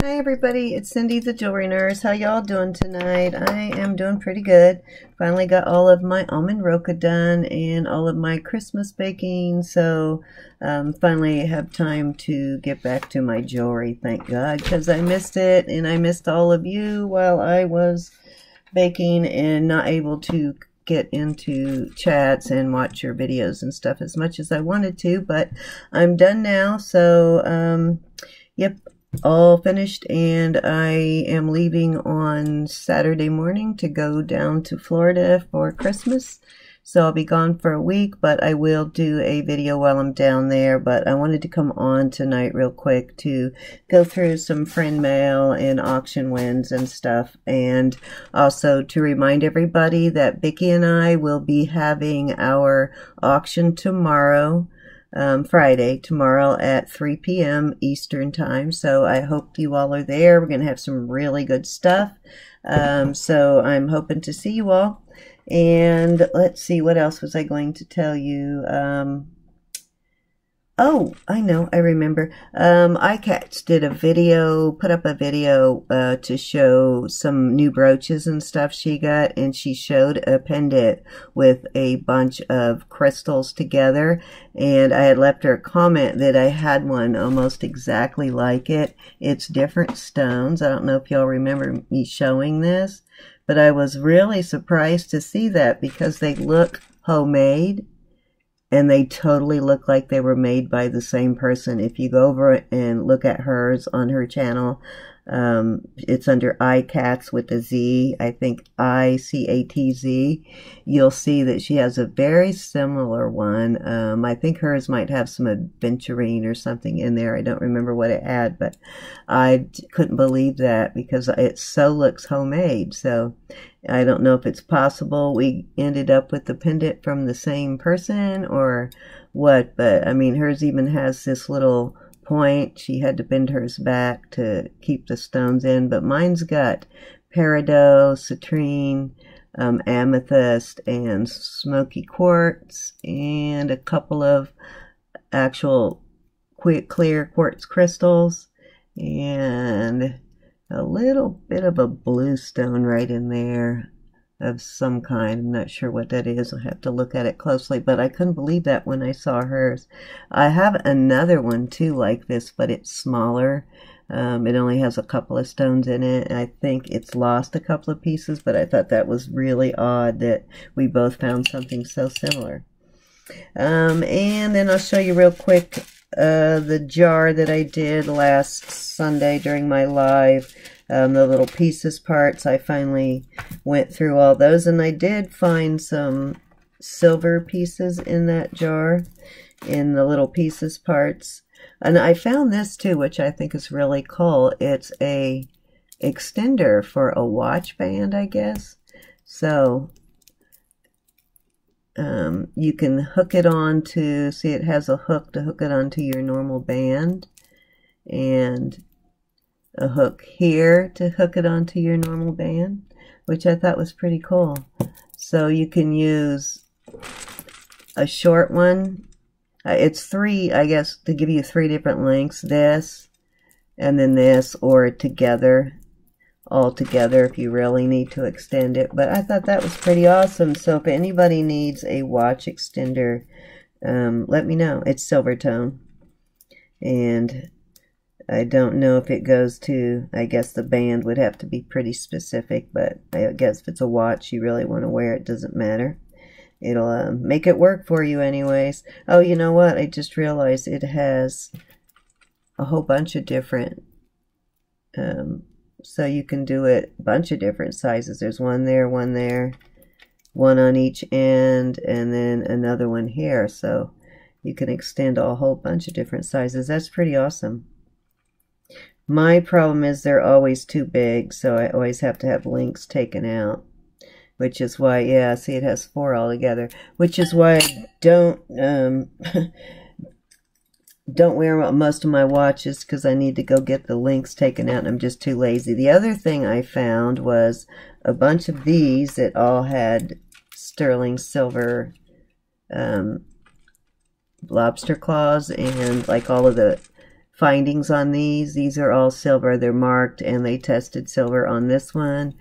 Hi everybody, it's Cindy the Jewelry Nurse. How y'all doing tonight? I am doing pretty good. Finally got all of my almond roca done and all of my Christmas baking, so finally have time to get back to my jewelry, thank God, because I missed it and I missed all of you while I was baking and not able to get into chats and watch your videos and stuff as much as I wanted to, but I'm done now, so yep, all finished, and I am leaving on Saturday morning to go down to Florida for Christmas. So I'll be gone for a week, but I will do a video while I'm down there. But I wanted to come on tonight real quick to go through some friend mail and auction wins and stuff, and also to remind everybody that Vicki and I will be having our auction tomorrow, Friday, tomorrow at 3 p.m. Eastern time. So I hope you all are there. We're going to have some really good stuff. So I'm hoping to see you all. And let's see, what else was I going to tell you? Oh, I know, I remember. iCats did a video, put up a video to show some new brooches and stuff she got, and she showed a pendant with a bunch of crystals together, and I had left her a comment that I had one almost exactly like it. It's different stones. I don't know if y'all remember me showing this, but I was really surprised to see that because they look homemade. And they totally look like they were made by the same person. If you go over and look at hers on her channel, it's under iCats with a Z, I think ICATZ. You'll see that she has a very similar one. I think hers might have some aventurine or something in there. I don't remember what it had, but I couldn't believe that because it so looks homemade. So I don't know if it's possible we ended up with the pendant from the same person or what, but I mean, hers even has this little point. She had to bend hers back to keep the stones in, but mine's got peridot, citrine, amethyst, and smoky quartz, and a couple of actual clear quartz crystals, and a little bit of a blue stone right in there of some kind. I'm not sure what that is. I'll have to look at it closely, but I couldn't believe that when I saw hers. I have another one too like this, but it's smaller. It only has a couple of stones in it. I think it's lost a couple of pieces, but I thought that was really odd that we both found something so similar. And then I'll show you real quick the jar that I did last Sunday during my live. The little pieces parts, I finally went through all those, and I did find some silver pieces in that jar, in the little pieces parts. And I found this too, which I think is really cool. It's a extender for a watch band, I guess. So you can hook it on to, see, it has a hook to hook it onto your normal band, and a hook here to hook it onto your normal band, which I thought was pretty cool. So you can use a short one. It's three, I guess, to give you three different lengths. This, and then this, or together, all together if you really need to extend it. But I thought that was pretty awesome. So if anybody needs a watch extender, let me know. It's silver tone, and I don't know if it goes to, I guess the band would have to be pretty specific, but I guess if it's a watch you really want to wear, it doesn't matter. It'll make it work for you anyways. Oh, you know what? I just realized it has a whole bunch of different, so you can do it a bunch of different sizes. There's one there, one on each end, and then another one here. So you can extend a whole bunch of different sizes. That's pretty awesome. My problem is they're always too big, so I always have to have links taken out, which is why, yeah, see, it has 4 altogether, which is why I don't wear most of my watches, because I need to go get the links taken out, and I'm just too lazy. The other thing I found was a bunch of these that all had sterling silver lobster claws, and like all of the findings on these. These are all silver. They're marked, and they tested silver on this one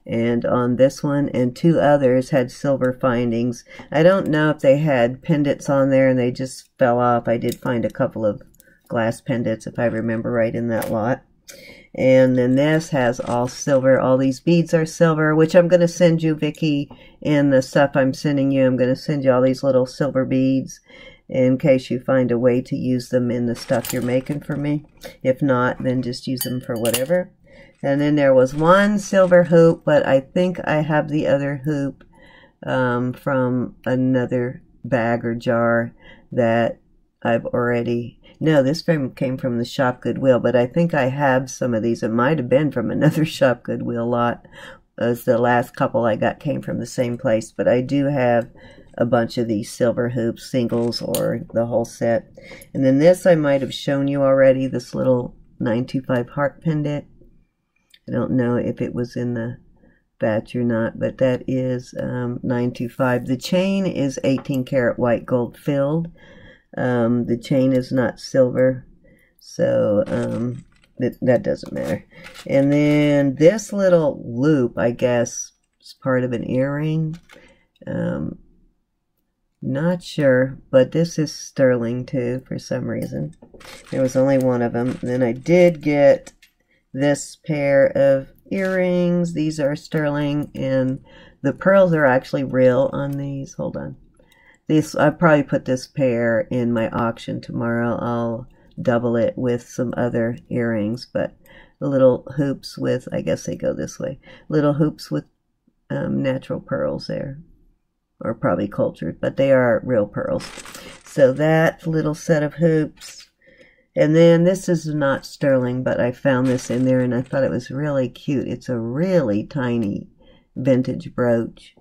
and on this one, and 2 others had silver findings. I don't know if they had pendants on there and they just fell off. I did find a couple of glass pendants, if I remember right, in that lot. And then this has all silver. All these beads are silver, which I'm going to send you, Vicki, in the stuff I'm sending you. I'm going to send you all these little silver beads in case you find a way to use them in the stuff you're making for me. If not, then just use them for whatever. And then there was 1 silver hoop, but I think I have the other hoop from another bag or jar that I've already... No, this came from the Shop Goodwill, but I think I have some of these. It might have been from another Shop Goodwill lot, as the last couple I got came from the same place. But I do have a bunch of these silver hoops, singles or the whole set. And then this I might have shown you already, this little 925 heart pendant. I don't know if it was in the batch or not, but that is 925. The chain is 18 karat white gold filled. The chain is not silver, so that doesn't matter. And then this little loop, I guess, is part of an earring. Not sure, but this is sterling too for some reason. There was only one of them. And then I did get this pair of earrings. These are sterling, and the pearls are actually real on these. Hold on. I'll probably put this pair in my auction tomorrow. I'll double it with some other earrings, but the little hoops with, I guess they go this way, little hoops with natural pearls there, or probably cultured, but they are real pearls. So that little set of hoops. And then this is not sterling, but I found this in there and I thought it was really cute. It's a really tiny vintage brooch.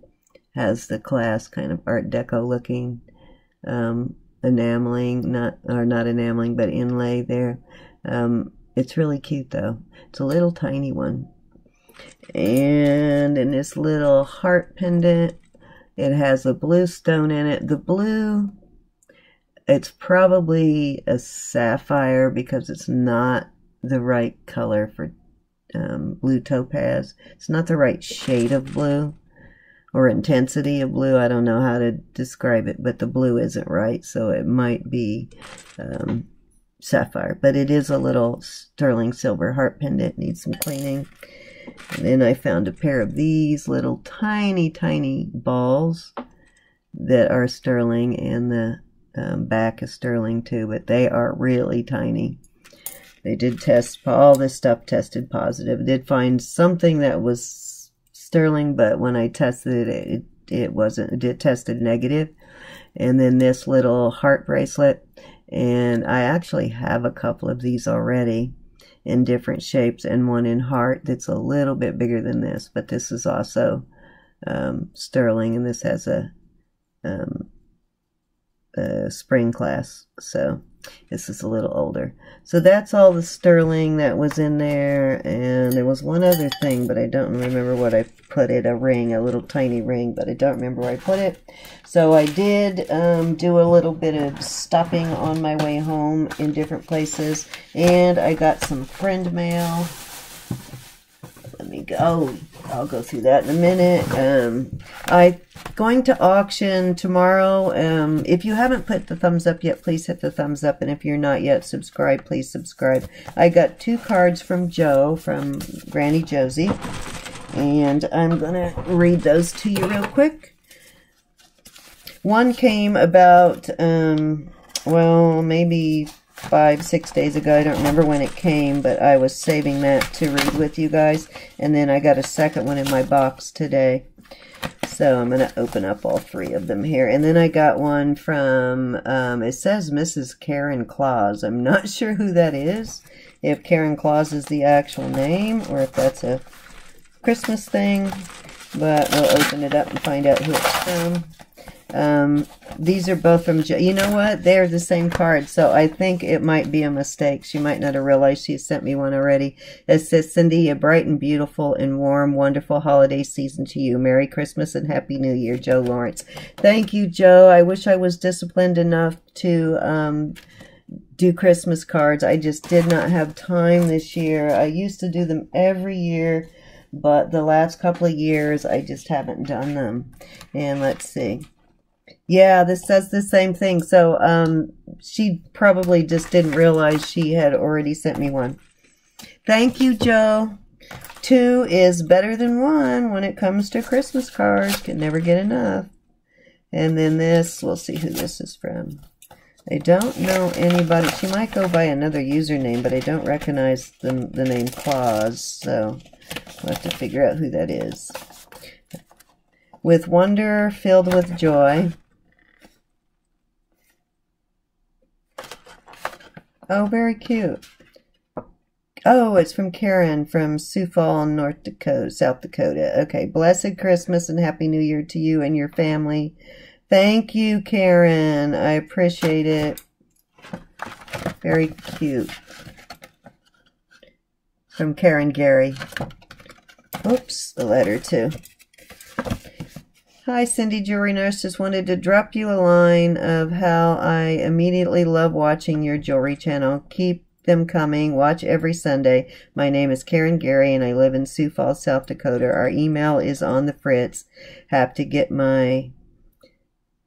Has the class kind of Art Deco looking enameling, not enameling, but inlay there. It's really cute though. It's a little tiny one. And in this little heart pendant, it has a blue stone in it. The blue, it's probably a sapphire because it's not the right color for blue topaz. It's not the right shade of blue or intensity of blue. I don't know how to describe it, but the blue isn't right, so it might be sapphire. But it is a little sterling silver heart pendant. Needs some cleaning. And then I found a pair of these little tiny, tiny balls that are sterling, and the back is sterling too, but they are really tiny. They did test, all this stuff tested positive. I did find something that was sterling, but when I tested it, it wasn't, it tested negative. And then this little heart bracelet, and I actually have a couple of these already in different shapes, and one in heart that's a little bit bigger than this, but this is also sterling, and this has a spring class, so this is a little older. So that's all the sterling that was in there. And there was one other thing, but I don't remember what I put it, a ring, a little tiny ring, but I don't remember where I put it. So I did do a little bit of stopping on my way home in different places, and I got some friend mail. Let me go. I'll go through that in a minute. I'm going to auction tomorrow. If you haven't put the thumbs up yet, please hit the thumbs up. And if you're not yet subscribed, please subscribe. I got 2 cards from Joe, from Granny Josie. And I'm going to read those to you real quick. One came about, well, maybe 5-6 days ago. I don't remember when it came, but I was saving that to read with you guys. And then I got a second one in my box today. So I'm going to open up all 3 of them here. And then I got one from, it says Mrs. Karen Claus. I'm not sure who that is. If Karen Claus is the actual name, or if that's a Christmas thing. But we'll open it up and find out who it's from. These are both from, you know what, they're the same card, so I think it might be a mistake. She might not have realized she sent me one already. It says, Cindy, a bright and beautiful and warm, wonderful holiday season to you. Merry Christmas and Happy New Year, Joe Lawrence. Thank you, Joe. I wish I was disciplined enough to do Christmas cards. I just did not have time this year. I used to do them every year, but the last couple of years I just haven't done them. And let's see. Yeah, this says the same thing. So she probably just didn't realize she had already sent me one. Thank you, Joe. 2 is better than 1 when it comes to Christmas cards. Can never get enough. And then this, we'll see who this is from. I don't know anybody. She might go by another username, but I don't recognize the name Claus, so we'll have to figure out who that is. With wonder filled with joy. Oh, very cute. Oh, it's from Karen from Sioux Falls, South Dakota. Okay, blessed Christmas and Happy New Year to you and your family. Thank you, Karen. I appreciate it. Very cute. From Karen Gary. Oops, the letter too. Hi, Cindy Jewelry Nurse. Just wanted to drop you a line of how I immediately love watching your jewelry channel. Keep them coming. Watch every Sunday. My name is Karen Gary and I live in Sioux Falls, South Dakota. Our email is on the fritz. Have to get my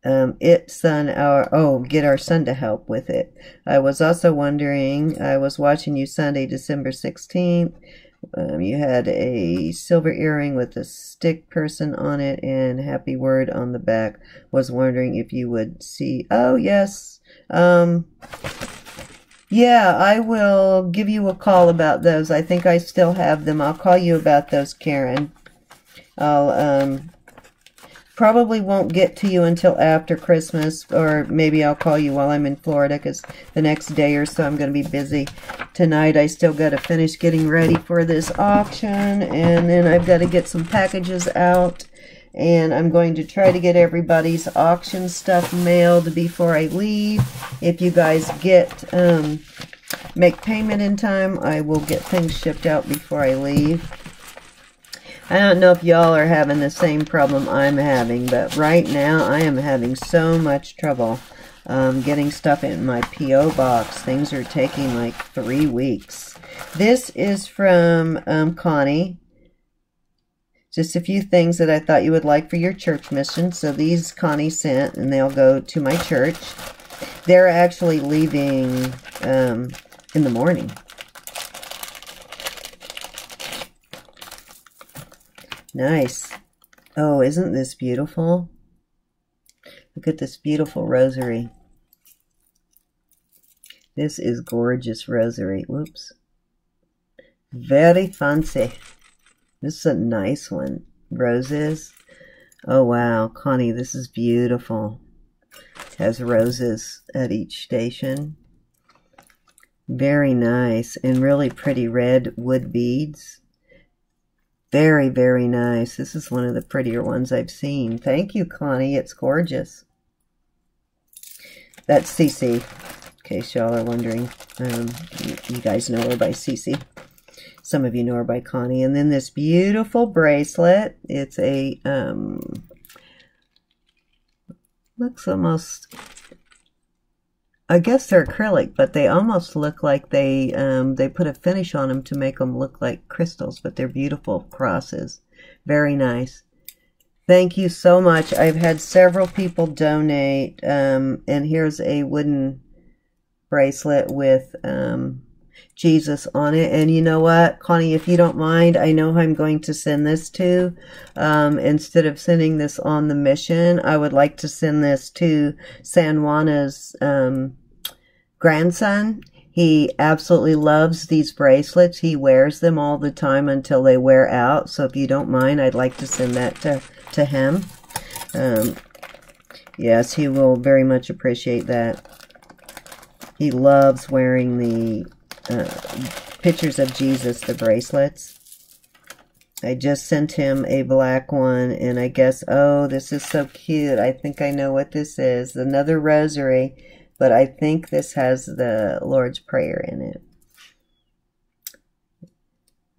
get our son to help with it. I was also wondering, I was watching you Sunday, December 16th. You had a silver earring with a stick person on it and happy word on the back. Was wondering if you would see. Oh, yes. Yeah, I will give you a call about those. I think I still have them. I'll call you about those, Karen. I'll probably won't get to you until after Christmas, or maybe I'll call you while I'm in Florida, because the next day or so I'm going to be busy. Tonight I still got to finish getting ready for this auction, and then I've got to get some packages out, and I'm going to try to get everybody's auction stuff mailed before I leave. If you guys make payment in time, I will get things shipped out before I leave. I don't know if y'all are having the same problem I'm having, but right now I am having so much trouble getting stuff in my P.O. box. Things are taking like 3 weeks. This is from Connie. Just a few things that I thought you would like for your church mission. So these Connie sent, and they'll go to my church. They're actually leaving in the morning. Nice. Oh, isn't this beautiful? Look at this beautiful rosary. This is gorgeous rosary. Whoops. Very fancy. This is a nice one. Roses. Oh, wow. Connie, this is beautiful. It has roses at each station. Very nice. And really pretty red wood beads. Very, very nice. This is one of the prettier ones I've seen. Thank you, Connie. It's gorgeous. That's Cece, in case y'all are wondering. You guys know her by Cece. Some of you know her by Connie. And then this beautiful bracelet. It's a, looks almost, I guess they're acrylic, but they almost look like they put a finish on them to make them look like crystals, but they're beautiful crosses. Very nice. Thank you so much. I've had several people donate, and here's a wooden bracelet with Jesus on it. And you know what, Connie, if you don't mind, I know who I'm going to send this to. Instead of sending this on the mission, I would like to send this to San Juana's grandson. He absolutely loves these bracelets. He wears them all the time until they wear out. So if you don't mind, I'd like to send that to him. Yes, he will very much appreciate that. He loves wearing the pictures of Jesus, the bracelets. I just sent him a black one, and I guess, oh, this is so cute. I think I know what this is. Another rosary, but I think this has the Lord's Prayer in it.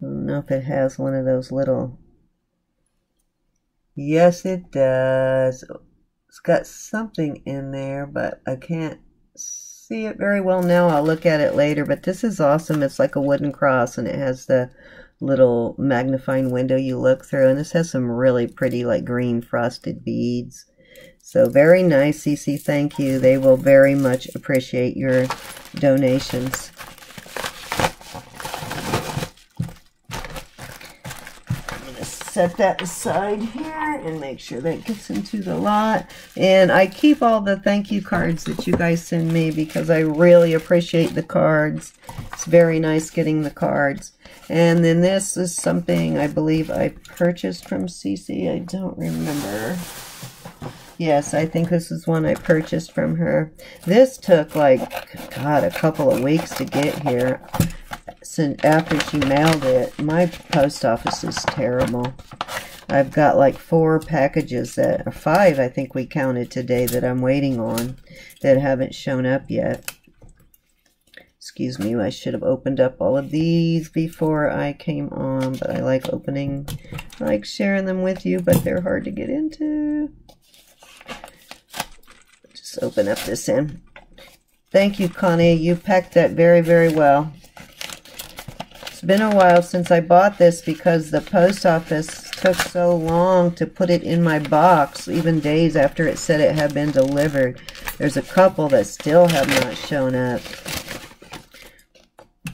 I don't know if it has one of those little... Yes, it does. It's got something in there, but I can't see see it very well now. I'll look at it later, but this is awesome. It's like a wooden cross, and it has the little magnifying window you look through, and this has some really pretty like green frosted beads. So very nice, Cece. Thank you. They will very much appreciate your donations. Set that aside here and make sure that gets into the lot. And I keep all the thank you cards that you guys send me because I really appreciate the cards. It's very nice getting the cards. And then this is something I believe I purchased from Cece. I don't remember. Yes, I think this is one I purchased from her. This took like, God, a couple of weeks to get here. Since after she mailed it. My post office is terrible. I've got like 4 packages that, or 5 I think we counted today, that I'm waiting on that haven't shown up yet. Excuse me, I should have opened up all of these before I came on, but I like opening, I like sharing them with you, but they're hard to get into. Just open up this end. Thank you, Connie. You packed that very, very well. It's been a while since I bought this because the post office took so long to put it in my box, even days after it said it had been delivered. There's a couple that still have not shown up.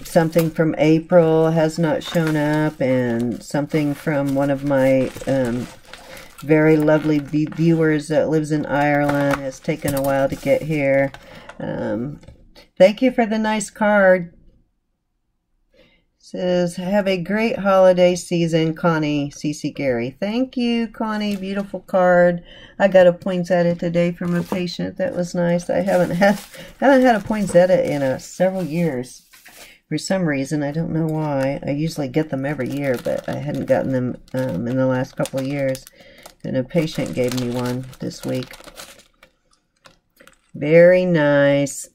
Something from April has not shown up, and something from one of my very lovely viewers that lives in Ireland has taken a while to get here. Thank you for the nice card. Says, have a great holiday season, Connie, Cece Gary. Thank you, Connie. Beautiful card. I got a poinsettia today from a patient. That was nice. I haven't had a poinsettia in several years. For some reason, I don't know why. I usually get them every year, but I hadn't gotten them in the last couple of years. And a patient gave me one this week. Very nice.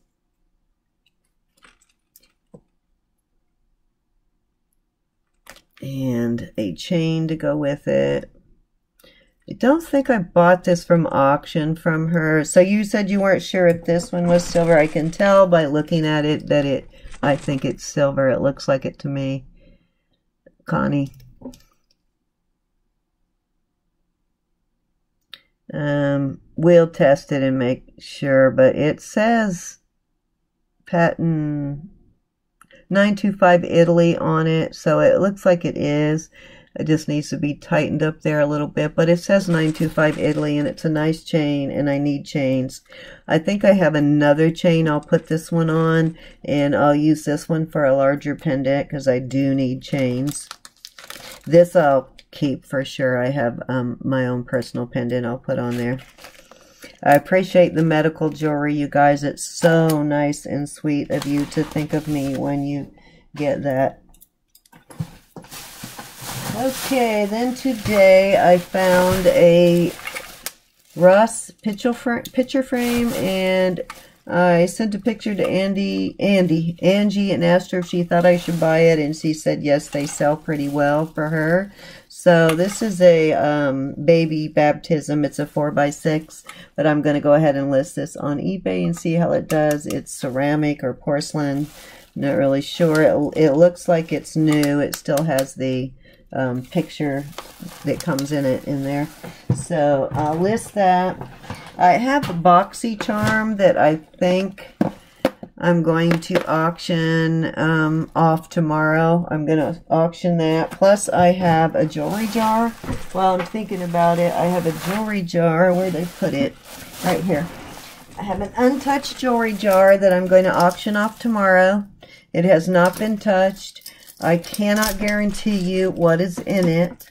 And a chain to go with it. I don't think I bought this from auction from her. So you said you weren't sure if this one was silver. I can tell by looking at it that I think it's silver. It looks like it to me. Connie. We'll test it and make sure, but it says patent 925 Italy on it, so it looks like it is. It just needs to be tightened up there a little bit, but it says 925 Italy, and it's a nice chain, and I need chains. I think I have another chain. I'll put this one on, and I'll use this one for a larger pendant because I do need chains. This I'll keep for sure. I have my own personal pendant I'll put on there. I appreciate the medical jewelry, you guys. It's so nice and sweet of you to think of me when you get that. Okay, then today I found a Ross picture frame, and I sent a picture to Angie, and asked her if she thought I should buy it, and she said yes, they sell pretty well for her. So this is a baby baptism. It's a 4x6, but I'm going to go ahead and list this on eBay and see how it does. It's ceramic or porcelain. Not really sure. It looks like it's new. It still has the picture that comes in it in there. So I'll list that. I have a boxy charm that I think I'm going to auction off tomorrow. I'm going to auction that. Plus I have a jewelry jar. While I'm thinking about it, I have a jewelry jar. Where they put it? Right here. I have an untouched jewelry jar that I'm going to auction off tomorrow. It has not been touched. I cannot guarantee you what is in it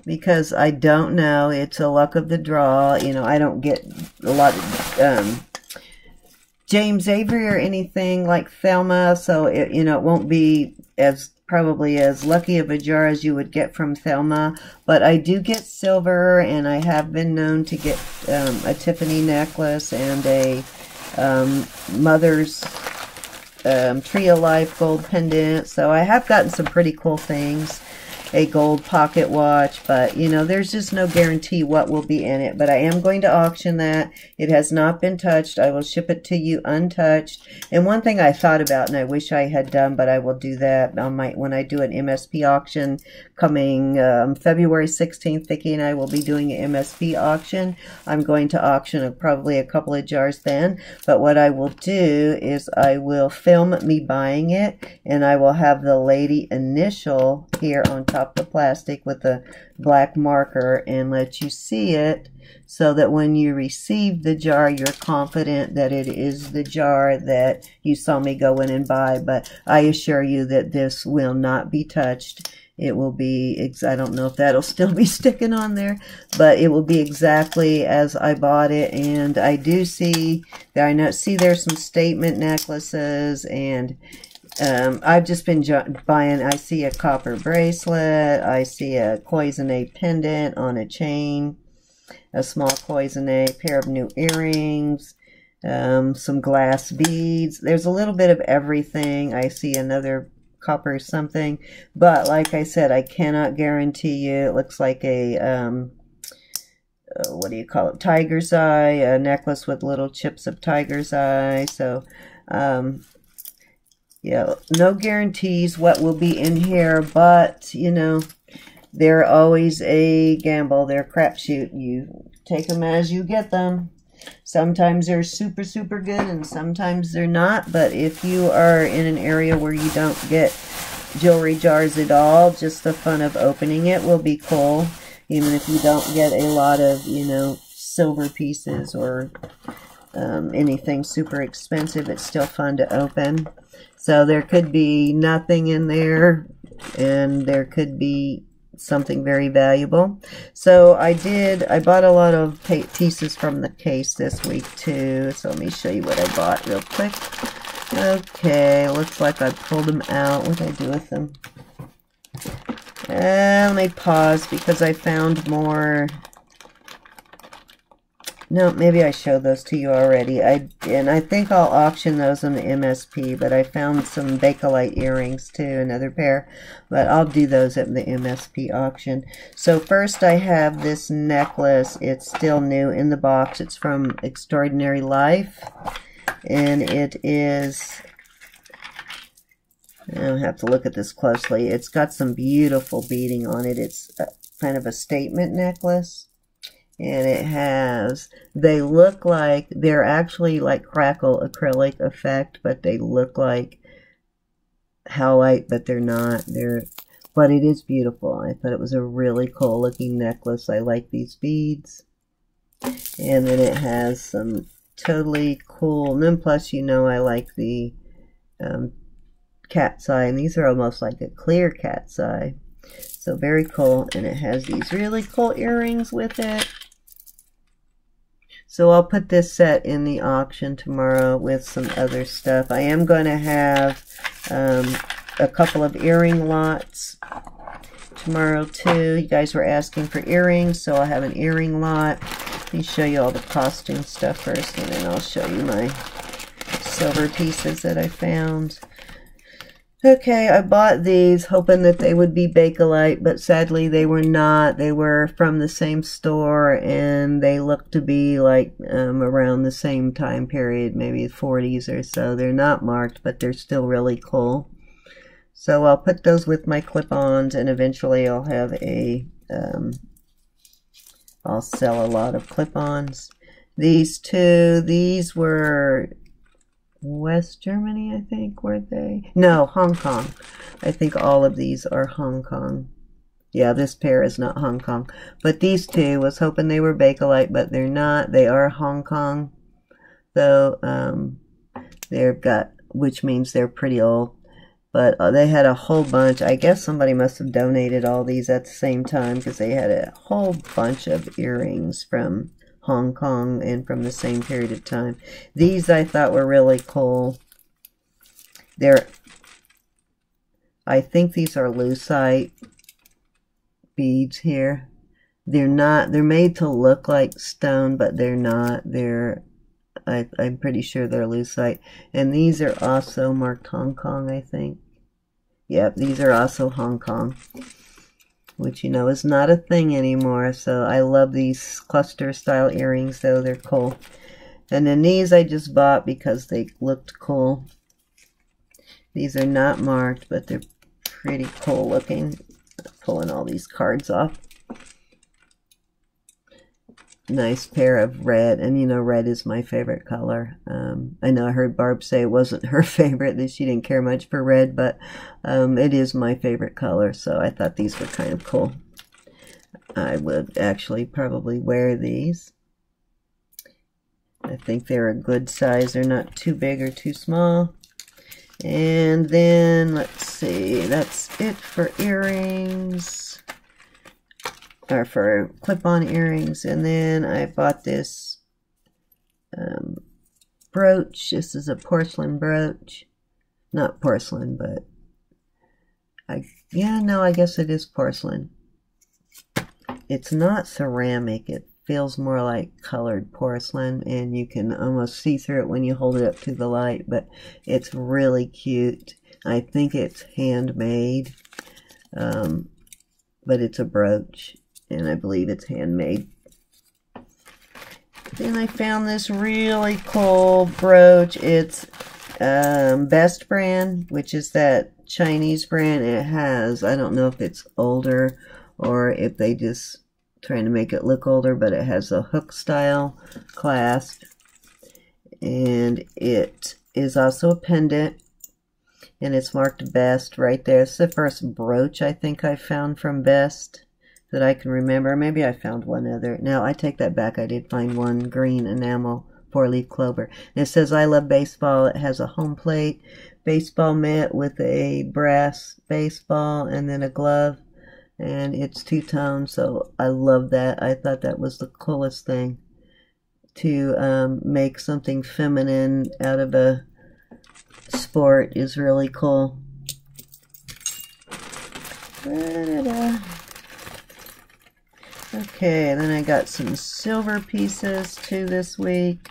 because I don't know. It's a luck of the draw. You know, I don't get a lot of James Avery or anything like Thelma, so it, you know, it won't be probably as lucky of a jar as you would get from Thelma. But I do get silver, and I have been known to get a Tiffany necklace and a Mother's Tree of Life gold pendant. So I have gotten some pretty cool things. a gold pocket watch, but you know, there's just no guarantee what will be in it. But I am going to auction that. It has not been touched. I will ship it to you untouched. And one thing I thought about, and I wish I had done, but I will do that on my, when I do an MSP auction coming February 16th. Vicki and I will be doing an MSP auction. I'm going to auction probably a couple of jars then. But what I will do is I will film me buying it, and I will have the lady initial here on top of the plastic with a black marker and let you see it, so that when you receive the jar, you're confident that it is the jar that you saw me go in and buy. But I assure you that this will not be touched. It will be, I don't know if that'll still be sticking on there, but it will be exactly as I bought it. And I do see that, I know, see there's some statement necklaces, and I've just been buying, I see a copper bracelet, I see a cloisonne pendant on a chain, a small cloisonne, pair of new earrings, some glass beads. There's a little bit of everything. I see another copper something, but like I said, I cannot guarantee you. It looks like a what do you call it, tiger's eye, a necklace with little chips of tiger's eye. So yeah, no guarantees what will be in here, but you know, they're always a gamble. They're a crapshoot. You take them as you get them. Sometimes they're super, super good, and sometimes they're not. But if you are in an area where you don't get jewelry jars at all, just the fun of opening it will be cool. Even if you don't get a lot of, you know, silver pieces or anything super expensive, it's still fun to open. So there could be nothing in there, and there could be something very valuable. So I bought a lot of pieces from the case this week too. So let me show you what I bought real quick. Okay, looks like I pulled them out. What did I do with them? Let me pause because I found more. No, maybe I showed those to you already. And I think I'll auction those on the MSP, but I found some Bakelite earrings too, another pair. But I'll do those at the MSP auction. So first I have this necklace. It's still new in the box. It's from Extraordinary Life. And it is, I'll have to look at this closely. It's got some beautiful beading on it. It's kind of a statement necklace. And it has, they look like, they're actually like crackle acrylic effect, but they look like howlite, but they're not. But it is beautiful. I thought it was a really cool looking necklace. I like these beads. And then it has some totally cool, and then plus, you know, I like the cat's eye, and these are almost like a clear cat's eye. So very cool. And it has these really cool earrings with it. So I'll put this set in the auction tomorrow with some other stuff. I am going to have a couple of earring lots tomorrow too. You guys were asking for earrings, so I'll have an earring lot. Let me show you all the costume stuff first, and then I'll show you my silver pieces that I found. Okay, I bought these hoping that they would be Bakelite, but sadly they were not. They were from the same store, and they look to be like around the same time period, maybe the 40s or so. They're not marked, but they're still really cool. So I'll put those with my clip-ons, and eventually I'll have a, I'll sell a lot of clip-ons. These two, these were West Germany, I think, were they? No, Hong Kong. I think all of these are Hong Kong. Yeah, this pair is not Hong Kong. But these two, was hoping they were Bakelite, but they're not. They are Hong Kong. So, they've got, which means they're pretty old. But they had a whole bunch. I guess somebody must have donated all these at the same time, because they had a whole bunch of earrings from Hong Kong and from the same period of time. These I thought were really cool. I think these are lucite beads here. They're not, they're made to look like stone, but they're not. I'm pretty sure they're lucite. And these are also marked Hong Kong, I think. Yep, these are also Hong Kong. which you know is not a thing anymore. So I love these cluster style earrings, though. They're cool. And then these I just bought because they looked cool. These are not marked, but they're pretty cool looking. Pulling all these cards off. Nice pair of red, and you know red is my favorite color. I know I heard Barb say it wasn't her favorite, that she didn't care much for red, but it is my favorite color, so I thought these were kind of cool. I would actually probably wear these. I think they're a good size. They're not too big or too small. And then, let's see, that's it for earrings. Or for clip-on earrings. And then I bought this brooch. This is a porcelain brooch. Not porcelain, but I guess it is porcelain. It's not ceramic. It feels more like colored porcelain, and you can almost see through it when you hold it up to the light, but it's really cute. I think it's handmade, but it's a brooch. And I believe it's handmade. Then I found this really cool brooch. It's Best brand, which is that Chinese brand. It has, I don't know if it's older or if they just trying to make it look older, but it has a hook style clasp. And it is also a pendant. And it's marked Best right there. It's the first brooch I think I found from Best that I can remember. Maybe I found one other. No, I take that back. I did find one green enamel 4-leaf clover. And it says, I love baseball. It has a home plate, baseball mitt with a brass baseball, and then a glove. And it's two-tone, so I love that. I thought that was the coolest thing. To make something feminine out of a sport is really cool. Da-da-da. Okay, then I got some silver pieces too this week.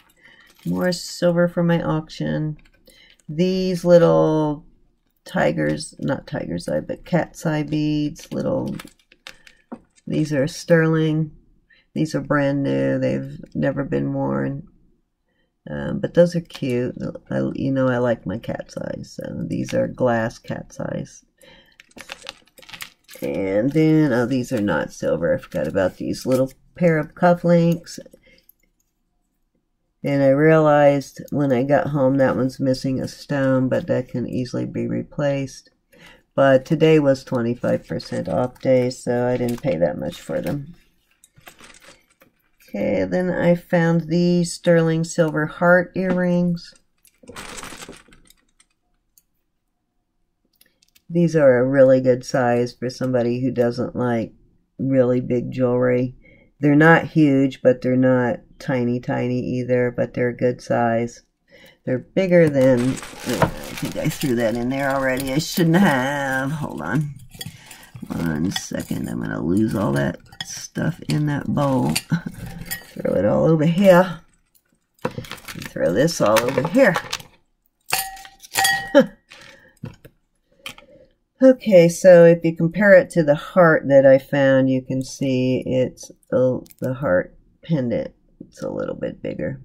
More silver from my auction. These little tigers, not tiger's eye, but cat's eye beads. These are sterling. These are brand new. They've never been worn. But those are cute. I like my cat's eyes. So these are glass cat's eyes. And then, oh, these are not silver. I forgot about these little pair of cufflinks. And I realized when I got home that one's missing a stone, but that can easily be replaced. But today was 25% off day, so I didn't pay that much for them. Okay, then I found these sterling silver heart earrings. These are a really good size for somebody who doesn't like really big jewelry. They're not huge, but they're not tiny either, but they're a good size. They're bigger than, I think I threw that in there already. I shouldn't have. Hold on. 1 second. I'm going to lose all that stuff in that bowl. Throw it all over here. And throw this all over here. Okay, so if you compare it to the heart that I found, you can see it's the heart pendant. It's a little bit bigger.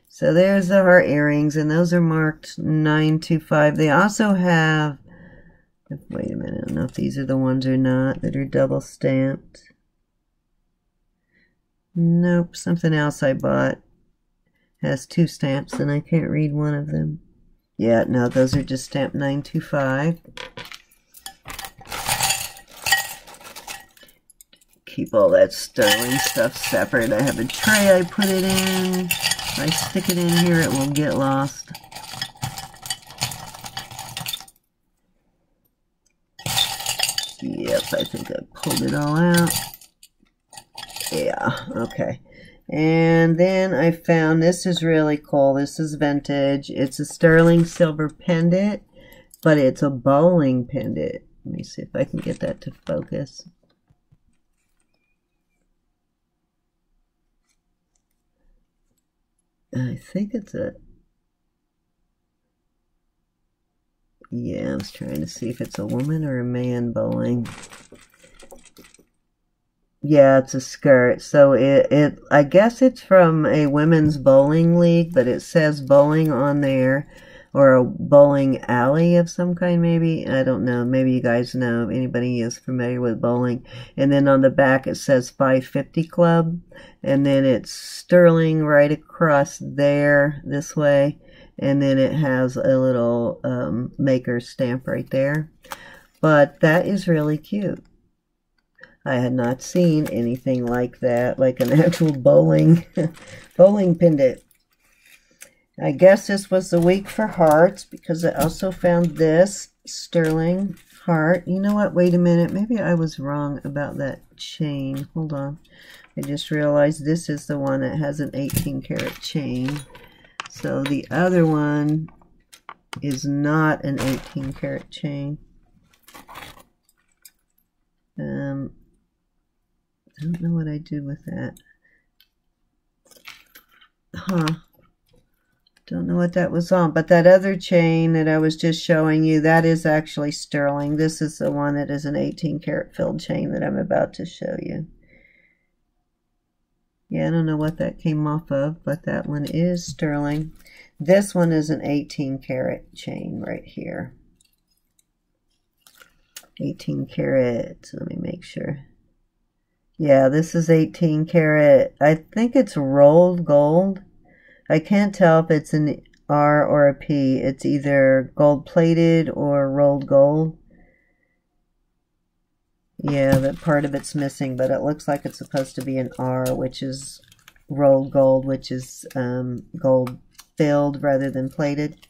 So there's the heart earrings, and those are marked 925. They also have, wait a minute, I don't know if these are the ones or not that are double stamped. Nope, something else I bought has 2 stamps, and I can't read one of them. Yeah, no, those are just stamped 925. Keep all that sterling stuff separate. I have a tray I put it in. If I stick it in here, it will get lost. Yep, I think I pulled it all out. Yeah, okay. And then I found, this is really cool. This is vintage. It's a sterling silver pendant, but it's a bowling pendant. Let me see if I can get that to focus. I think it's a, yeah, I was trying to see if it's a woman or a man bowling. Yeah, it's a skirt. So I guess it's from a women's bowling league, but it says bowling on there, or a bowling alley of some kind, maybe. I don't know. Maybe you guys know if anybody is familiar with bowling. And then on the back it says 550 Club, and then it's sterling right across there this way, and then it has a little maker stamp right there. But that is really cute. I had not seen anything like that, like an actual bowling pendant. I guess this was the week for hearts, because I also found this sterling heart. You know what? Wait a minute. Maybe I was wrong about that chain. Hold on. I just realized this is the one that has an 18 karat chain. So the other one is not an 18 karat chain. I don't know what I did with that. Don't know what that was on. But that other chain that I was just showing you, that is actually sterling. This is the one that is an 18 karat filled chain that I'm about to show you. Yeah, I don't know what that came off of, but that one is sterling. This one is an 18 karat chain right here. 18 karat. Let me make sure. Yeah, this is 18 karat. I think it's rolled gold. I can't tell if it's an R or a P. It's either gold plated or rolled gold. Yeah, that part of it's missing, but it looks like it's supposed to be an R, which is rolled gold, which is gold filled rather than plated.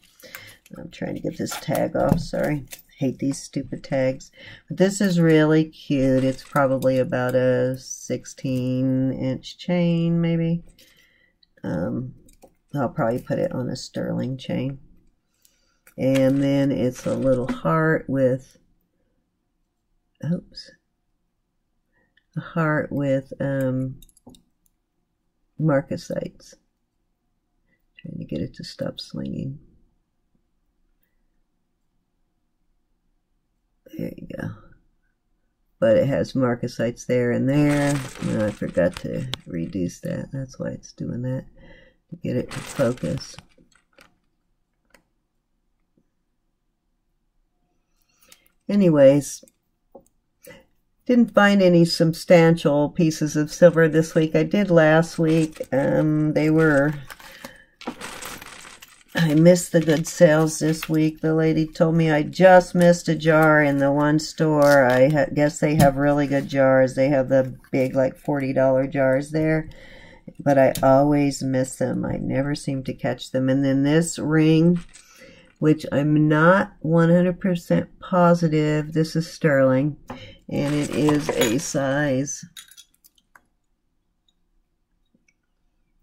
I'm trying to get this tag off, sorry. Hate these stupid tags. But this is really cute. It's probably about a 16-inch chain, maybe. I'll probably put it on a sterling chain. And then it's a little heart with, oops, a heart with marcasites. Trying to get it to stop swinging. There you go. But it has marcasites there and there. No, I forgot to reduce that. That's why it's doing that, to get it to focus. Anyways, didn't find any substantial pieces of silver this week. I did last week. I missed the good sales this week. The lady told me I just missed a jar in the one store. I guess they have really good jars. They have the big, like, $40 jars there. But I always miss them. I never seem to catch them. And then this ring, which I'm not 100% positive. This is sterling. And it is a size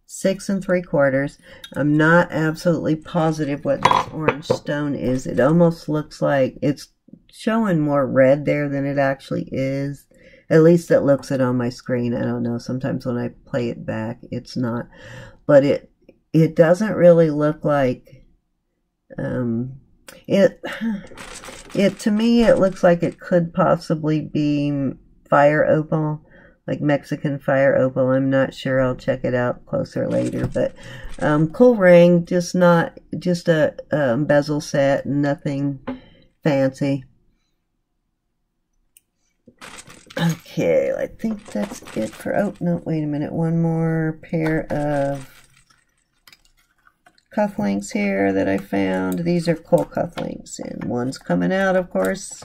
6 3/4. I'm not absolutely positive what this orange stone is. It almost looks like it's showing more red there than it actually is. At least it looks it on my screen. I don't know. Sometimes when I play it back, it's not. But it doesn't really look like to me it looks like it could possibly be fire opal. Like Mexican fire opal. I'm not sure. I'll check it out closer later. But cool ring, just a bezel set, nothing fancy. Okay, I think that's it for, oh no, wait a minute, one more pair of cufflinks here that I found. These are coal cufflinks, and one's coming out, of course.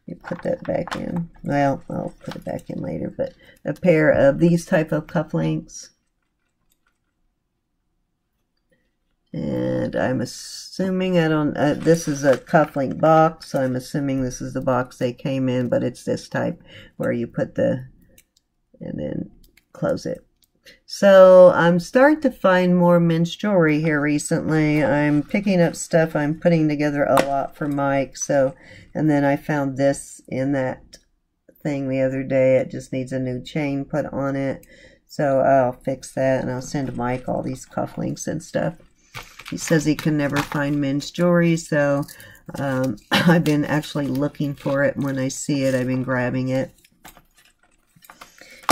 You put that back in. Well, I'll put it back in later, but a pair of these type of cufflinks. And I'm assuming, this is a cufflink box, so I'm assuming this is the box they came in, but it's this type where you put and then close it. So I'm starting to find more men's jewelry here recently. I'm picking up stuff I'm putting together a lot for Mike. And then I found this in that thing the other day. It just needs a new chain put on it. So I'll fix that and I'll send Mike all these cufflinks and stuff. He says he can never find men's jewelry, so I've been actually looking for it. When I see it, I've been grabbing it.